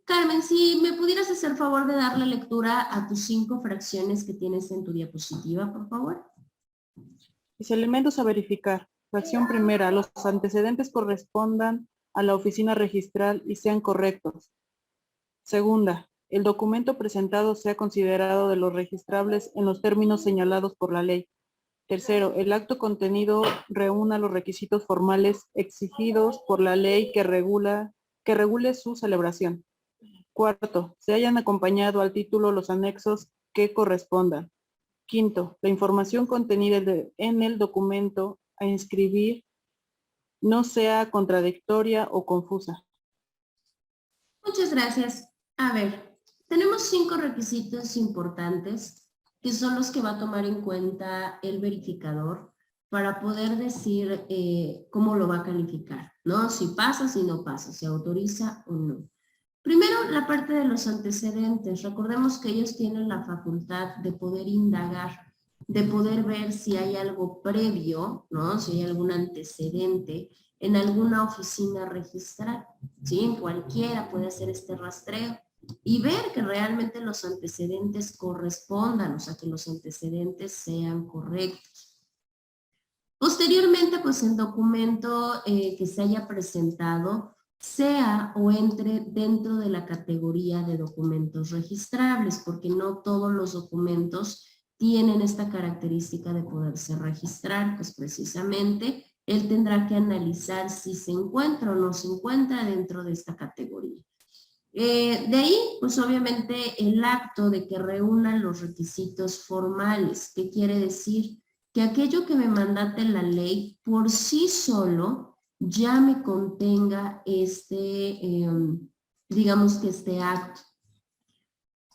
[SPEAKER 1] Carmen, si me pudieras hacer favor de darle lectura a tus 5 fracciones que tienes en tu diapositiva, por favor.
[SPEAKER 4] Los elementos a verificar. Fracción primera, los antecedentes correspondan a la oficina registral y sean correctos. Segunda, el documento presentado sea considerado de los registrables en los términos señalados por la ley. Tercero, el acto contenido reúna los requisitos formales exigidos por la ley que regule su celebración. Cuarto, se hayan acompañado al título los anexos que corresponda. Quinto, la información contenida en el documento a inscribir no sea contradictoria o confusa.
[SPEAKER 1] Muchas gracias. A ver, tenemos 5 requisitos importantes que son los que va a tomar en cuenta el verificador para poder decir cómo lo va a calificar, ¿no? Si pasa, si no pasa, si autoriza o no. Primero, la parte de los antecedentes. Recordemos que ellos tienen la facultad de poder indagar, de poder ver si hay algo previo, ¿no? Si hay algún antecedente en alguna oficina registral, ¿sí? En cualquiera puede hacer este rastreo y ver que realmente los antecedentes correspondan, o sea, que los antecedentes sean correctos. Posteriormente, pues el documento que se haya presentado sea o entre dentro de la categoría de documentos registrables, porque no todos los documentos tienen esta característica de poderse registrar, pues precisamente él tendrá que analizar si se encuentra o no se encuentra dentro de esta categoría. De ahí, pues obviamente el acto de que reúnan los requisitos formales. ¿Qué quiere decir? Que aquello que me mandate la ley por sí solo ya me contenga digamos que este acto.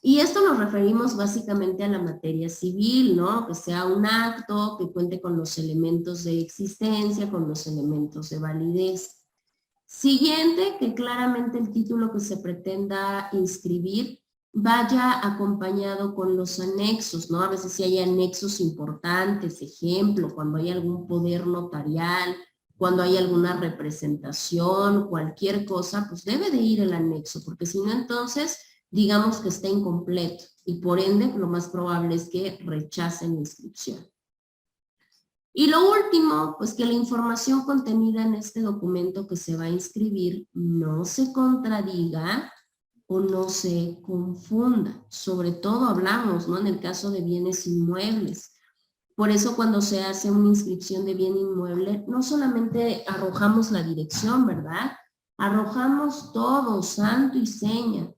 [SPEAKER 1] Y esto nos referimos básicamente a la materia civil, ¿no? Que sea un acto que cuente con los elementos de existencia, con los elementos de validez. Siguiente, que claramente el título que se pretenda inscribir vaya acompañado con los anexos, ¿no? A veces si hay anexos importantes, ejemplo, cuando hay algún poder notarial, cuando hay alguna representación, cualquier cosa, pues debe de ir el anexo, porque si no entonces digamos que está incompleto y por ende lo más probable es que rechacen la inscripción. Y lo último, pues que la información contenida en este documento que se va a inscribir no se contradiga o no se confunda. Sobre todo hablamos, ¿no? En el caso de bienes inmuebles. Por eso cuando se hace una inscripción de bien inmueble, no solamente arrojamos la dirección, ¿verdad? Arrojamos todo, santo y seña,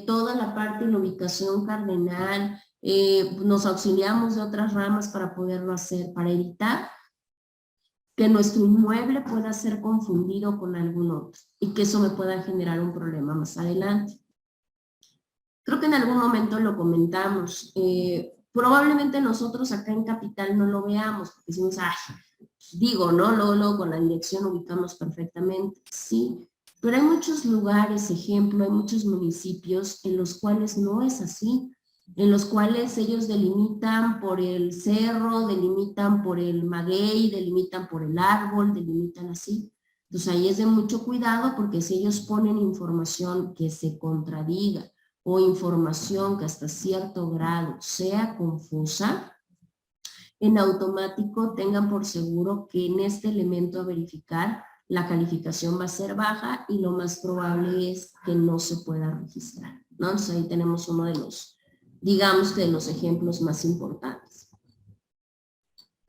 [SPEAKER 1] toda la parte y la ubicación cardenal, nos auxiliamos de otras ramas para poderlo hacer, para evitar que nuestro inmueble pueda ser confundido con algún otro y que eso me pueda generar un problema más adelante. Creo que en algún momento lo comentamos. Probablemente nosotros acá en Capital no lo veamos, porque decimos, digo, ¿no? Luego con la dirección ubicamos perfectamente, sí. Pero hay muchos lugares, ejemplo, hay muchos municipios en los cuales no es así, en los cuales ellos delimitan por el cerro, delimitan por el maguey, delimitan por el árbol, delimitan así. Entonces ahí es de mucho cuidado porque si ellos ponen información que se contradiga o información que hasta cierto grado sea confusa, en automático tengan por seguro que en este elemento a verificar la calificación va a ser baja y lo más probable es que no se pueda registrar, ¿no? Entonces ahí tenemos uno de los, digamos que de los ejemplos más importantes.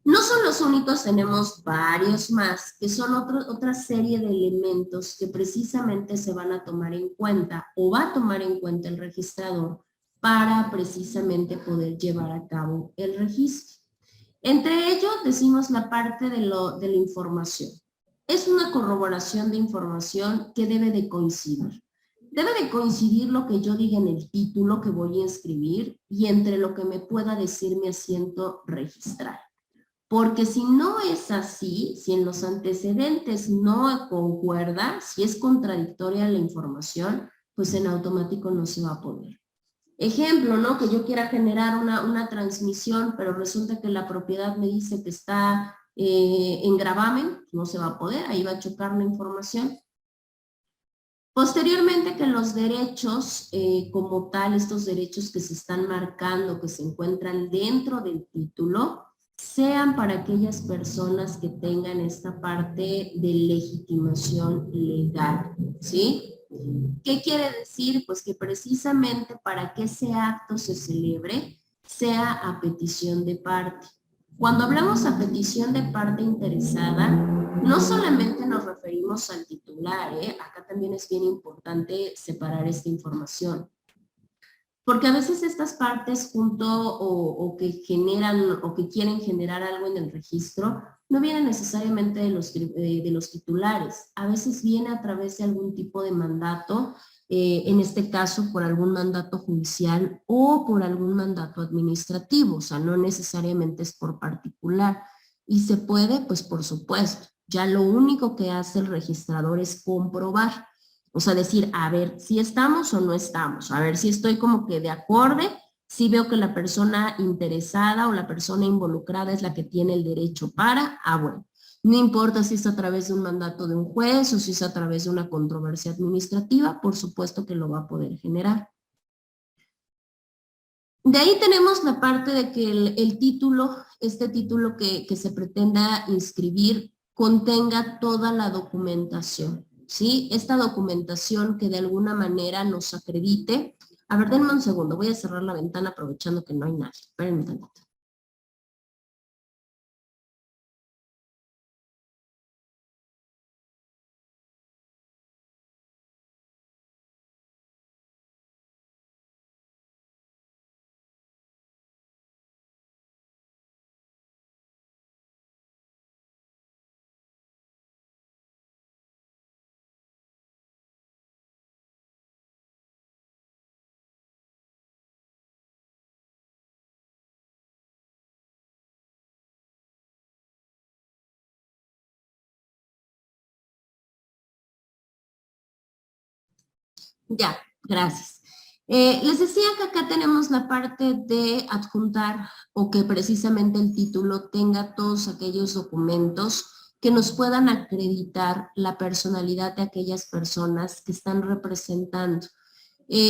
[SPEAKER 1] No son los únicos, tenemos varios más, que son otra serie de elementos que precisamente se van a tomar en cuenta o va a tomar en cuenta el registrador para precisamente poder llevar a cabo el registro. Entre ellos decimos la parte de la información. Es una corroboración de información que debe de coincidir. Debe de coincidir lo que yo diga en el título que voy a inscribir y entre lo que me pueda decir mi asiento registral. Porque si no es así, si en los antecedentes no concuerda, si es contradictoria la información, pues en automático no se va a poder. Ejemplo, ¿no? Que yo quiera generar una transmisión, pero resulta que la propiedad me dice que está en gravamen, no se va a poder, ahí va a chocar la información. Posteriormente que los derechos como tal, estos derechos que se están marcando, que se encuentran dentro del título, sean para aquellas personas que tengan esta parte de legitimación legal, ¿sí? ¿Qué quiere decir? Pues que precisamente para que ese acto se celebre, sea a petición de parte. Cuando hablamos a petición de parte interesada, no solamente nos referimos al titular, acá también es bien importante separar esta información. Porque a veces estas partes junto o que generan o que quieren generar algo en el registro no vienen necesariamente de los titulares. A veces viene a través de algún tipo de mandato, en este caso por algún mandato judicial o por algún mandato administrativo, o sea, no necesariamente es por particular. Y se puede, pues por supuesto, ya lo único que hace el registrador es comprobar. O sea, decir, a ver, si estamos o no estamos, a ver si estoy como que de acorde, si veo que la persona interesada o la persona involucrada es la que tiene el derecho para, bueno, no importa si es a través de un mandato de un juez o si es a través de una controversia administrativa, por supuesto que lo va a poder generar. De ahí tenemos la parte de que el título, este título que se pretenda inscribir, contenga toda la documentación. ¿Sí? Esta documentación que de alguna manera nos acredite. A ver, denme un segundo, voy a cerrar la ventana aprovechando que no hay nadie. Espérenme tantito. Ya, gracias. Les decía que acá tenemos la parte de adjuntar o que precisamente el título tenga todos aquellos documentos que nos puedan acreditar la personalidad de aquellas personas que están representando.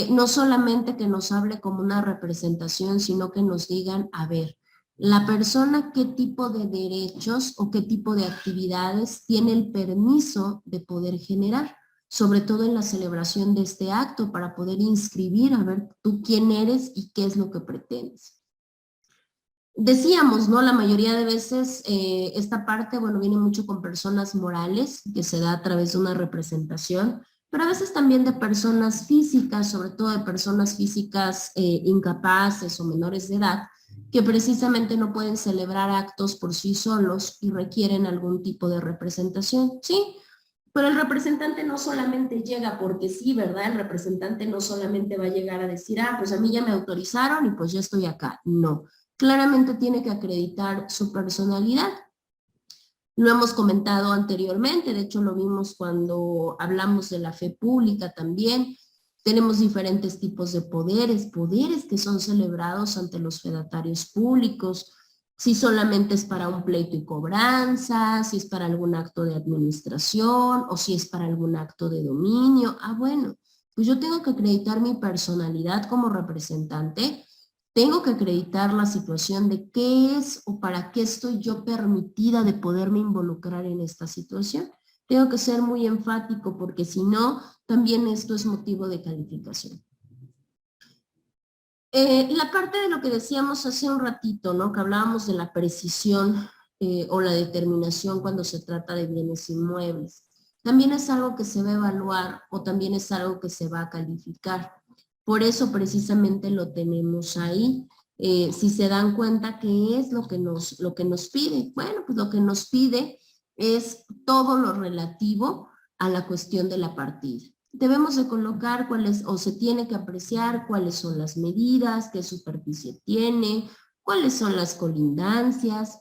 [SPEAKER 1] No solamente que nos hable como una representación, sino que nos digan, a ver, la persona qué tipo de derechos o qué tipo de actividades tiene el permiso de poder generar, sobre todo en la celebración de este acto, para poder inscribir, a ver tú quién eres y qué es lo que pretendes. Decíamos, ¿no? La mayoría de veces esta parte, bueno, viene mucho con personas morales, que se da a través de una representación, pero a veces también de personas físicas, sobre todo de personas físicas incapaces o menores de edad, que precisamente no pueden celebrar actos por sí solos y requieren algún tipo de representación, ¿sí? Pero el representante no solamente llega porque sí, ¿verdad? El representante no solamente va a llegar a decir, pues a mí ya me autorizaron y pues ya estoy acá. No, claramente tiene que acreditar su personalidad. Lo hemos comentado anteriormente, de hecho lo vimos cuando hablamos de la fe pública también. Tenemos diferentes tipos de poderes que son celebrados ante los fedatarios públicos, si solamente es para un pleito y cobranza, si es para algún acto de administración o si es para algún acto de dominio. Bueno, pues yo tengo que acreditar mi personalidad como representante, tengo que acreditar la situación de qué es o para qué estoy yo permitida de poderme involucrar en esta situación. Tengo que ser muy enfático porque si no, también esto es motivo de calificación. La parte de lo que decíamos hace un ratito, ¿no? Que hablábamos de la precisión o la determinación cuando se trata de bienes inmuebles. También es algo que se va a evaluar o también es algo que se va a calificar. Por eso precisamente lo tenemos ahí. Si se dan cuenta, ¿qué es lo que nos pide? Bueno, pues lo que nos pide es todo lo relativo a la cuestión de la partida. Debemos de colocar cuáles, o se tiene que apreciar cuáles son las medidas, qué superficie tiene, cuáles son las colindancias,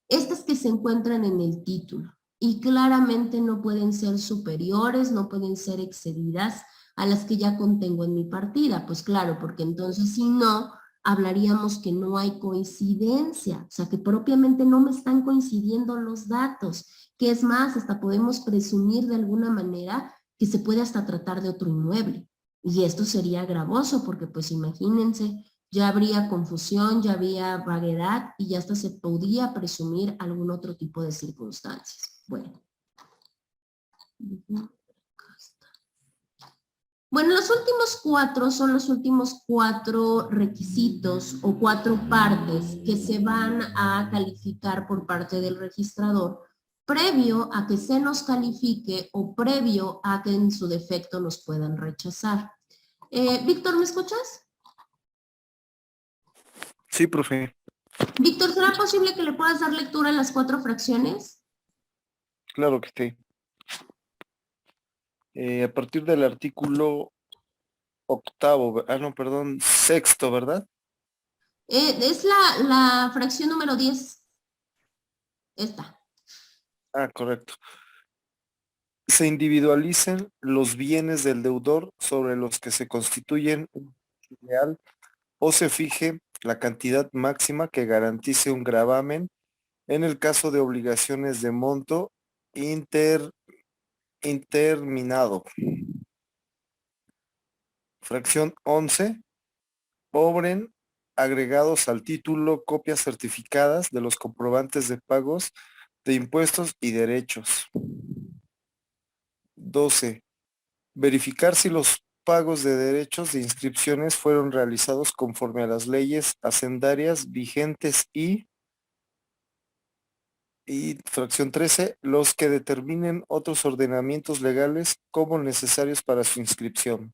[SPEAKER 1] estas que se encuentran en el título y claramente no pueden ser superiores, no pueden ser excedidas a las que ya contengo en mi partida, pues claro, porque entonces si no, hablaríamos que no hay coincidencia, o sea que propiamente no me están coincidiendo los datos, que es más, hasta podemos presumir de alguna manera que se puede hasta tratar de otro inmueble. Y esto sería gravoso porque pues imagínense, ya habría confusión, ya habría vaguedad y ya hasta se podría presumir algún otro tipo de circunstancias. Bueno. Bueno, los últimos 4 son los últimos 4 requisitos o 4 partes que se van a calificar por parte del registrador previo a que se nos califique o previo a que en su defecto nos puedan rechazar. Víctor, ¿me escuchas?
[SPEAKER 3] Sí, profe.
[SPEAKER 1] Víctor, ¿será posible que le puedas dar lectura a las 4 fracciones?
[SPEAKER 3] Claro que sí. A partir del artículo sexto, ¿verdad?
[SPEAKER 1] Es la fracción número 10. Esta.
[SPEAKER 3] Ah, correcto. Se individualicen los bienes del deudor sobre los que se constituyen un derecho real o se fije la cantidad máxima que garantice un gravamen en el caso de obligaciones de monto interminado. Fracción 11. Obren agregados al título copias certificadas de los comprobantes de pagos de impuestos y derechos. 12. Verificar si los pagos de derechos de inscripciones fueron realizados conforme a las leyes hacendarias vigentes y fracción 13, los que determinen otros ordenamientos legales como necesarios para su inscripción.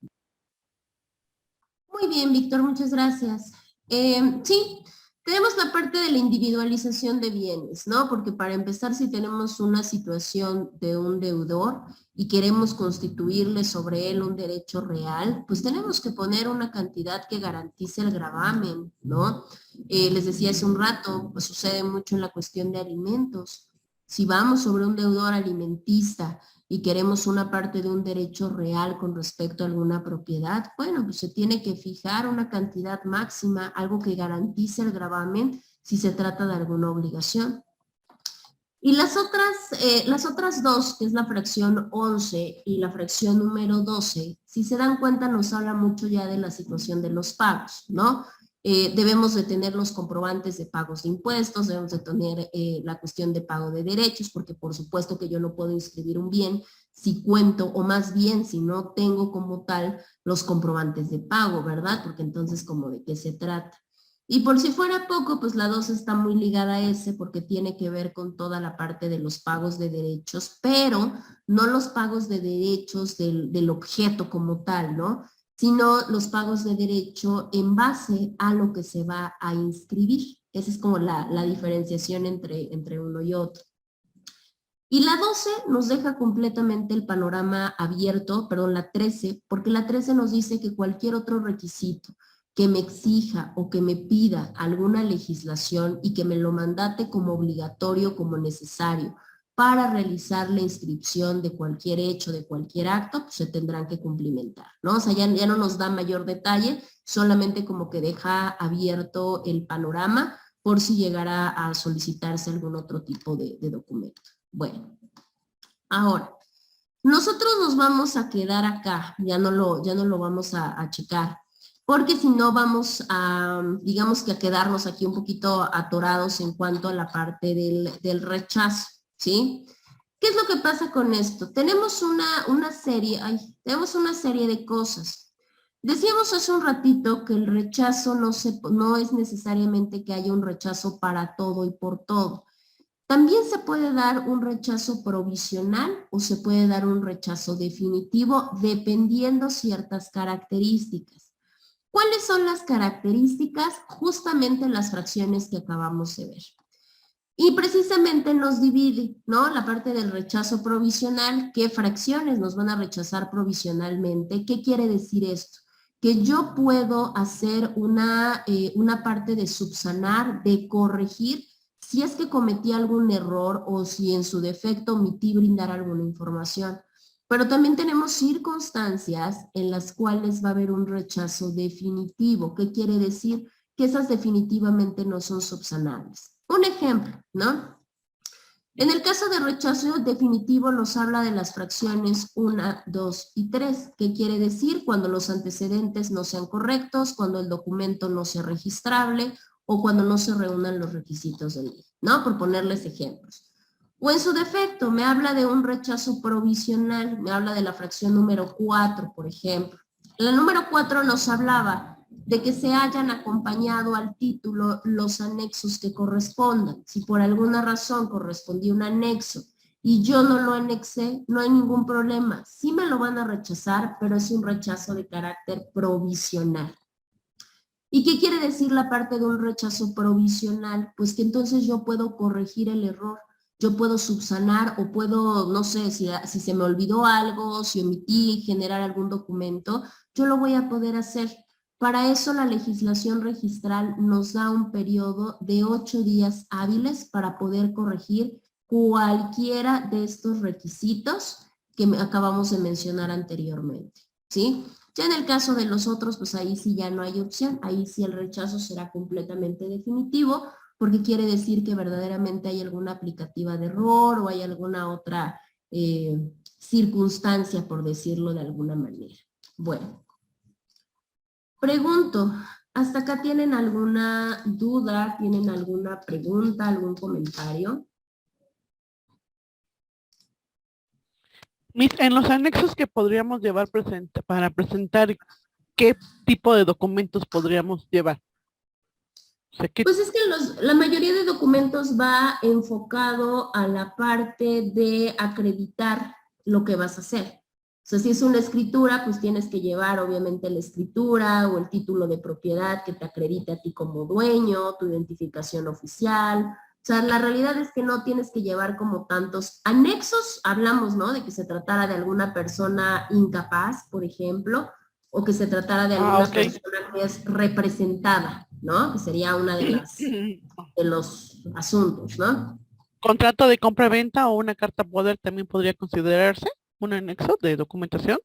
[SPEAKER 1] Muy bien, Víctor, muchas gracias. Sí, tenemos la parte de la individualización de bienes, ¿no? Porque para empezar, si tenemos una situación de un deudor y queremos constituirle sobre él un derecho real, pues tenemos que poner una cantidad que garantice el gravamen, ¿no? Les decía hace un rato, pues sucede mucho en la cuestión de alimentos. Si vamos sobre un deudor alimentista y queremos una parte de un derecho real con respecto a alguna propiedad, bueno, pues se tiene que fijar una cantidad máxima, algo que garantice el gravamen si se trata de alguna obligación. Y las otras dos, que es la fracción 11 y la fracción número 12, si se dan cuenta nos habla mucho ya de la situación de los pagos, ¿no? Debemos de tener los comprobantes de pagos de impuestos, debemos de tener la cuestión de pago de derechos, porque por supuesto que yo no puedo inscribir un bien si cuento, o más bien si no tengo como tal los comprobantes de pago, ¿verdad? Porque entonces, ¿como de qué se trata? Y por si fuera poco, pues la 2 está muy ligada a ese porque tiene que ver con toda la parte de los pagos de derechos, pero no los pagos de derechos del objeto como tal, ¿no? Sino los pagos de derecho en base a lo que se va a inscribir. Esa es como la diferenciación entre uno y otro. Y la 12 nos deja completamente el panorama abierto, perdón, la 13, porque la 13 nos dice que cualquier otro requisito que me exija o que me pida alguna legislación y que me lo mandate como obligatorio, como necesario para realizar la inscripción de cualquier hecho, de cualquier acto, pues se tendrán que cumplimentar, ¿no? O sea, ya no nos da mayor detalle, solamente como que deja abierto el panorama por si llegara a solicitarse algún otro tipo de documento. Bueno, ahora, nosotros nos vamos a quedar acá, ya no lo vamos a checar, porque si no vamos a, digamos que a quedarnos aquí un poquito atorados en cuanto a la parte del rechazo, ¿sí? ¿Qué es lo que pasa con esto? Tenemos una serie de cosas. Decíamos hace un ratito que el rechazo no es necesariamente que haya un rechazo para todo y por todo. También se puede dar un rechazo provisional o se puede dar un rechazo definitivo dependiendo ciertas características. ¿Cuáles son las características? Justamente las fracciones que acabamos de ver. Y precisamente nos divide, ¿no? La parte del rechazo provisional, ¿qué fracciones nos van a rechazar provisionalmente? ¿Qué quiere decir esto? Que yo puedo hacer una parte de subsanar, de corregir, si es que cometí algún error o si en su defecto omití brindar alguna información. Pero también tenemos circunstancias en las cuales va a haber un rechazo definitivo. ¿Qué quiere decir? Que esas definitivamente no son subsanables. Un ejemplo, ¿no? En el caso de rechazo definitivo nos habla de las fracciones 1, 2 y 3. ¿Qué quiere decir? Cuando los antecedentes no sean correctos, cuando el documento no sea registrable o cuando no se reúnan los requisitos de ley, ¿no? Por ponerles ejemplos. O en su defecto, me habla de un rechazo provisional, me habla de la fracción número 4, por ejemplo. La número 4 nos hablaba de que se hayan acompañado al título los anexos que correspondan. Si por alguna razón correspondía un anexo y yo no lo anexé, no hay ningún problema. Sí me lo van a rechazar, pero es un rechazo de carácter provisional. ¿Y qué quiere decir la parte de un rechazo provisional? Pues que entonces yo puedo corregir el error, yo puedo subsanar o puedo, no sé, si se me olvidó algo, si omití generar algún documento, yo lo voy a poder hacer. Para eso la legislación registral nos da un periodo de 8 días hábiles para poder corregir cualquiera de estos requisitos que acabamos de mencionar anteriormente, ¿sí? Ya en el caso de los otros, pues ahí sí ya no hay opción, ahí sí el rechazo será completamente definitivo, porque quiere decir que verdaderamente hay alguna aplicativa de error o hay alguna otra circunstancia, por decirlo de alguna manera. Bueno, pregunto, ¿hasta acá tienen alguna duda, tienen alguna pregunta, algún comentario?
[SPEAKER 2] En los anexos que podríamos llevar para presentar, ¿qué tipo de documentos podríamos llevar? O sea,
[SPEAKER 1] Pues es que la mayoría de documentos va enfocado a la parte de acreditar lo que vas a hacer. O sea, si es una escritura, pues tienes que llevar obviamente la escritura o el título de propiedad que te acredite a ti como dueño, tu identificación oficial. O sea, la realidad es que no tienes que llevar como tantos anexos. Hablamos, ¿no? De que se tratara de alguna persona incapaz, por ejemplo, o que se tratara de alguna persona que es representada, ¿no? Que sería una de los asuntos, ¿no?
[SPEAKER 2] ¿Contrato de compra-venta o una carta poder también podría considerarse un anexo de documentación?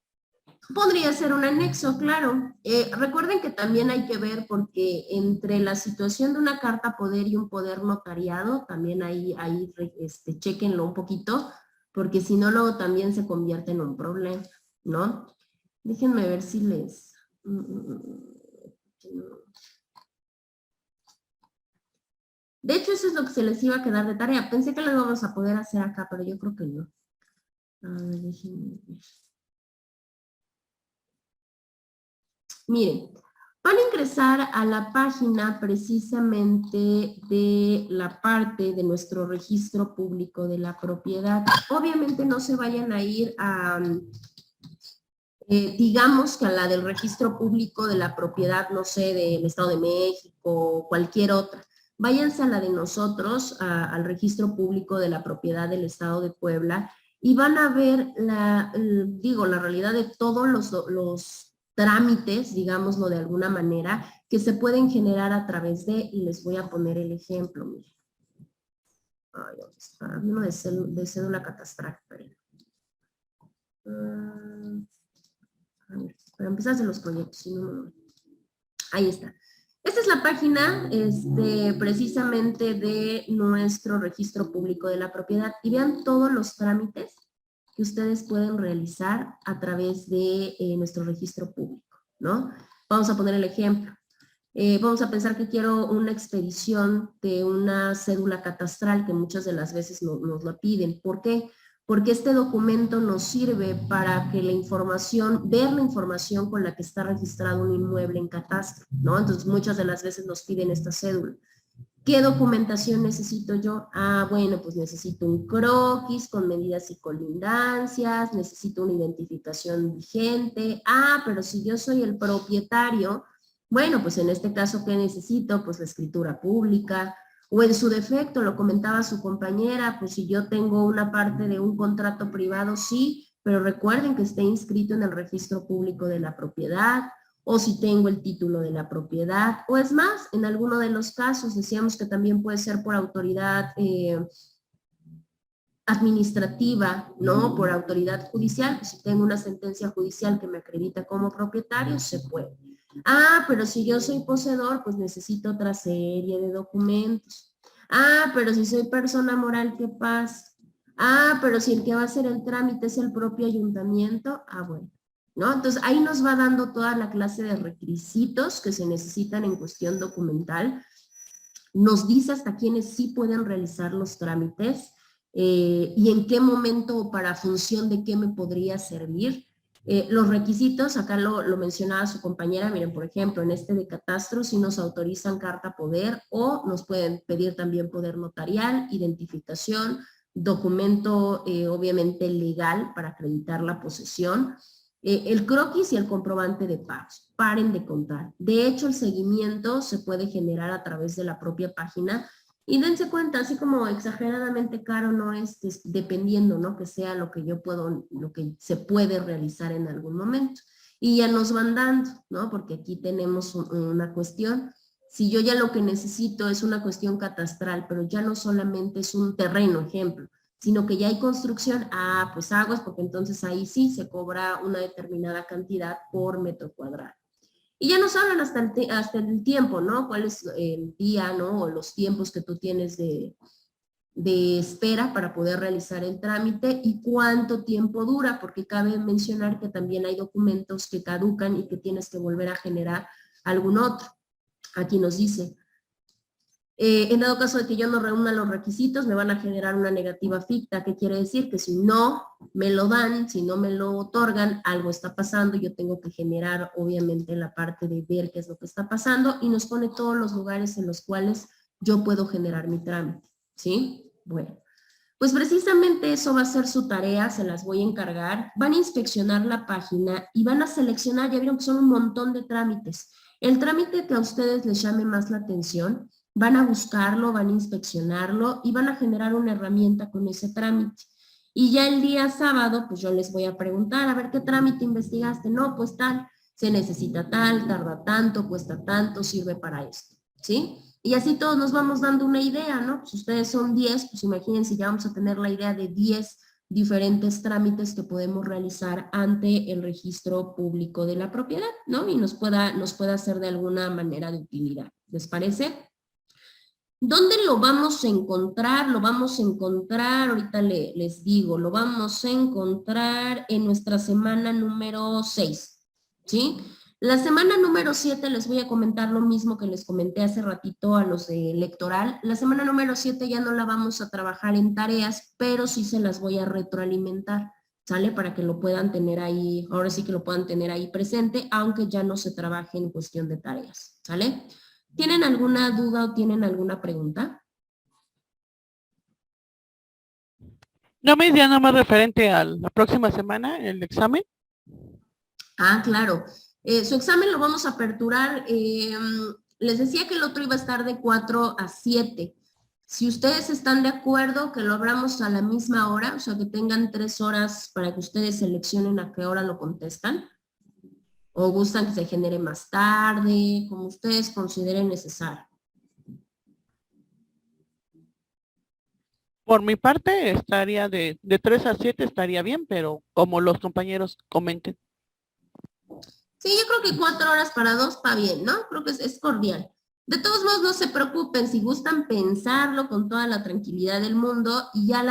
[SPEAKER 1] Podría ser un anexo, claro. Recuerden que también hay que ver porque entre la situación de una carta poder y un poder notariado, también ahí chequenlo un poquito, porque si no luego también se convierte en un problema, ¿no? Déjenme ver si les... De hecho, eso es lo que se les iba a quedar de tarea. Pensé que lo íbamos a poder hacer acá, pero yo creo que no. A ver, déjenme ver. Miren, van a ingresar a la página precisamente de la parte de nuestro registro público de la propiedad. Obviamente no se vayan a ir a... digamos que a la del registro público de la propiedad, no sé, del Estado de México o cualquier otra. Váyanse a la de nosotros, al registro público de la propiedad del Estado de Puebla y van a ver la realidad de todos los trámites, digámoslo de alguna manera, que se pueden generar a través de, y les voy a poner el ejemplo, miren. Ay, ¿dónde está? Uno de cédula catastral, para empezar a hacer los proyectos, si no. Ahí está. Esta es la página precisamente de nuestro registro público de la propiedad y vean todos los trámites que ustedes pueden realizar a través de nuestro registro público, ¿no? Vamos a poner el ejemplo. Vamos a pensar que quiero una expedición de una cédula catastral que muchas de las veces nos la piden. ¿Por qué? Porque este documento nos sirve para que ver la información con la que está registrado un inmueble en catastro, ¿no? Entonces muchas de las veces nos piden esta cédula. ¿Qué documentación necesito yo? Ah, bueno, pues necesito un croquis con medidas y colindancias, necesito una identificación vigente. Ah, pero si yo soy el propietario, bueno, pues en este caso, ¿qué necesito? Pues la escritura pública, o en su defecto, lo comentaba su compañera, pues si yo tengo una parte de un contrato privado, sí, pero recuerden que esté inscrito en el registro público de la propiedad, o si tengo el título de la propiedad, o es más, en alguno de los casos decíamos que también puede ser por autoridad administrativa, ¿no? Por autoridad judicial, pues si tengo una sentencia judicial que me acredita como propietario, se puede. Ah, pero si yo soy poseedor, pues necesito otra serie de documentos. Ah, pero si soy persona moral, ¿qué pasa? Ah, pero si el que va a hacer el trámite es el propio ayuntamiento, ah, bueno, ¿no? Entonces ahí nos va dando toda la clase de requisitos que se necesitan en cuestión documental. Nos dice hasta quiénes sí pueden realizar los trámites y en qué momento o para función de qué me podría servir. Los requisitos, acá lo mencionaba su compañera, miren, por ejemplo, en este de catastro sí nos autorizan carta poder o nos pueden pedir también poder notarial, identificación, documento obviamente legal para acreditar la posesión. el croquis y el comprobante de pagos. Paren de contar. De hecho, el seguimiento se puede generar a través de la propia página y dense cuenta, así como exageradamente caro no es, dependiendo, ¿no? Que sea lo que yo puedo, lo que se puede realizar en algún momento. Y ya nos van dando, ¿no? Porque aquí tenemos una cuestión. Si yo ya lo que necesito es una cuestión catastral, pero ya no solamente es un terreno, ejemplo, sino que ya hay construcción, pues aguas, porque entonces ahí sí se cobra una determinada cantidad por metro cuadrado. Y ya nos hablan hasta el tiempo, ¿no? ¿Cuál es el día, ¿no? O los tiempos que tú tienes de espera para poder realizar el trámite y cuánto tiempo dura, porque cabe mencionar que también hay documentos que caducan y que tienes que volver a generar algún otro. Aquí nos dice, en dado caso de que yo no reúna los requisitos, me van a generar una negativa ficta. ¿Qué quiere decir? Que si no me lo dan, si no me lo otorgan, algo está pasando. Yo tengo que generar, obviamente, la parte de ver qué es lo que está pasando y nos pone todos los lugares en los cuales yo puedo generar mi trámite. ¿Sí? Bueno, pues precisamente eso va a ser su tarea, se las voy a encargar. Van a inspeccionar la página y van a seleccionar, ya vieron que son un montón de trámites. El trámite que a ustedes les llame más la atención, van a buscarlo, van a inspeccionarlo y van a generar una herramienta con ese trámite. Y ya el día sábado, pues yo les voy a preguntar, a ver, ¿qué trámite investigaste? No, pues tal, se necesita tal, tarda tanto, cuesta tanto, sirve para esto, ¿sí? Y así todos nos vamos dando una idea, ¿no? Pues ustedes son 10, pues imagínense, ya vamos a tener la idea de 10 diferentes trámites que podemos realizar ante el registro público de la propiedad, ¿no? Y nos pueda ser de alguna manera de utilidad. ¿Les parece? ¿Dónde lo vamos a encontrar? Lo vamos a encontrar, ahorita les digo, lo vamos a encontrar en nuestra semana número 6, ¿sí? La semana número 7 les voy a comentar lo mismo que les comenté hace ratito a los de electoral. La semana número 7 ya no la vamos a trabajar en tareas, pero sí se las voy a retroalimentar, ¿sale? Para que lo puedan tener ahí, ahora sí que lo puedan tener ahí presente, aunque ya no se trabaje en cuestión de tareas, ¿sale? ¿Tienen alguna duda o tienen alguna pregunta?
[SPEAKER 2] No me decía nada más referente a la próxima semana, el examen.
[SPEAKER 1] Claro. Su examen lo vamos a aperturar. Les decía que el otro iba a estar de 4 a 7. Si ustedes están de acuerdo que lo abramos a la misma hora, o sea que tengan 3 horas para que ustedes seleccionen a qué hora lo contestan, o gustan que se genere más tarde, como ustedes consideren necesario.
[SPEAKER 2] Por mi parte, estaría de 3 a 7 estaría bien, pero como los compañeros comenten.
[SPEAKER 1] Sí, yo creo que 4 horas para 2 está bien, ¿no? Creo que es cordial. De todos modos, no se preocupen, si gustan pensarlo con toda la tranquilidad del mundo, y ya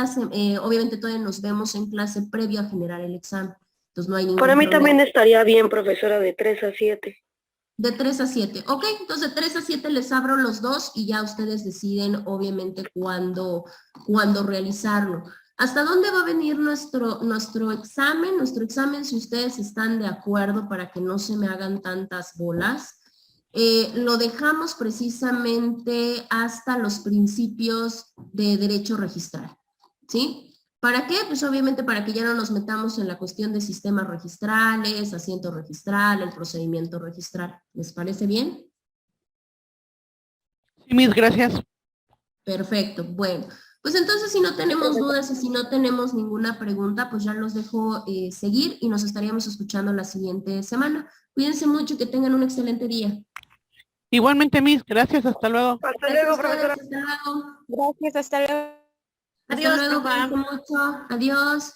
[SPEAKER 1] obviamente todavía nos vemos en clase previo a generar el examen. Entonces no hay ningún
[SPEAKER 8] Para mí
[SPEAKER 1] problema.
[SPEAKER 8] también estaría bien, profesora, de 3 a 7.
[SPEAKER 1] De 3 a 7. Ok, entonces de 3 a 7 les abro los dos y ya ustedes deciden obviamente cuándo realizarlo. ¿Hasta dónde va a venir nuestro examen? Nuestro examen, si ustedes están de acuerdo para que no se me hagan tantas bolas, lo dejamos precisamente hasta los principios de derecho registral, ¿sí? ¿Para qué? Pues obviamente para que ya no nos metamos en la cuestión de sistemas registrales, asiento registral, el procedimiento registral. ¿Les parece bien?
[SPEAKER 2] Sí, mis gracias.
[SPEAKER 1] Perfecto, bueno. Pues entonces si no tenemos dudas y si no tenemos ninguna pregunta, pues ya los dejo seguir y nos estaríamos escuchando la siguiente semana. Cuídense mucho y que tengan un excelente día.
[SPEAKER 2] Igualmente, mis gracias, hasta luego.
[SPEAKER 8] Hasta luego, profesora.
[SPEAKER 1] Hasta luego.
[SPEAKER 7] Gracias, hasta luego.
[SPEAKER 1] Hasta luego, cuídense mucho. Adiós.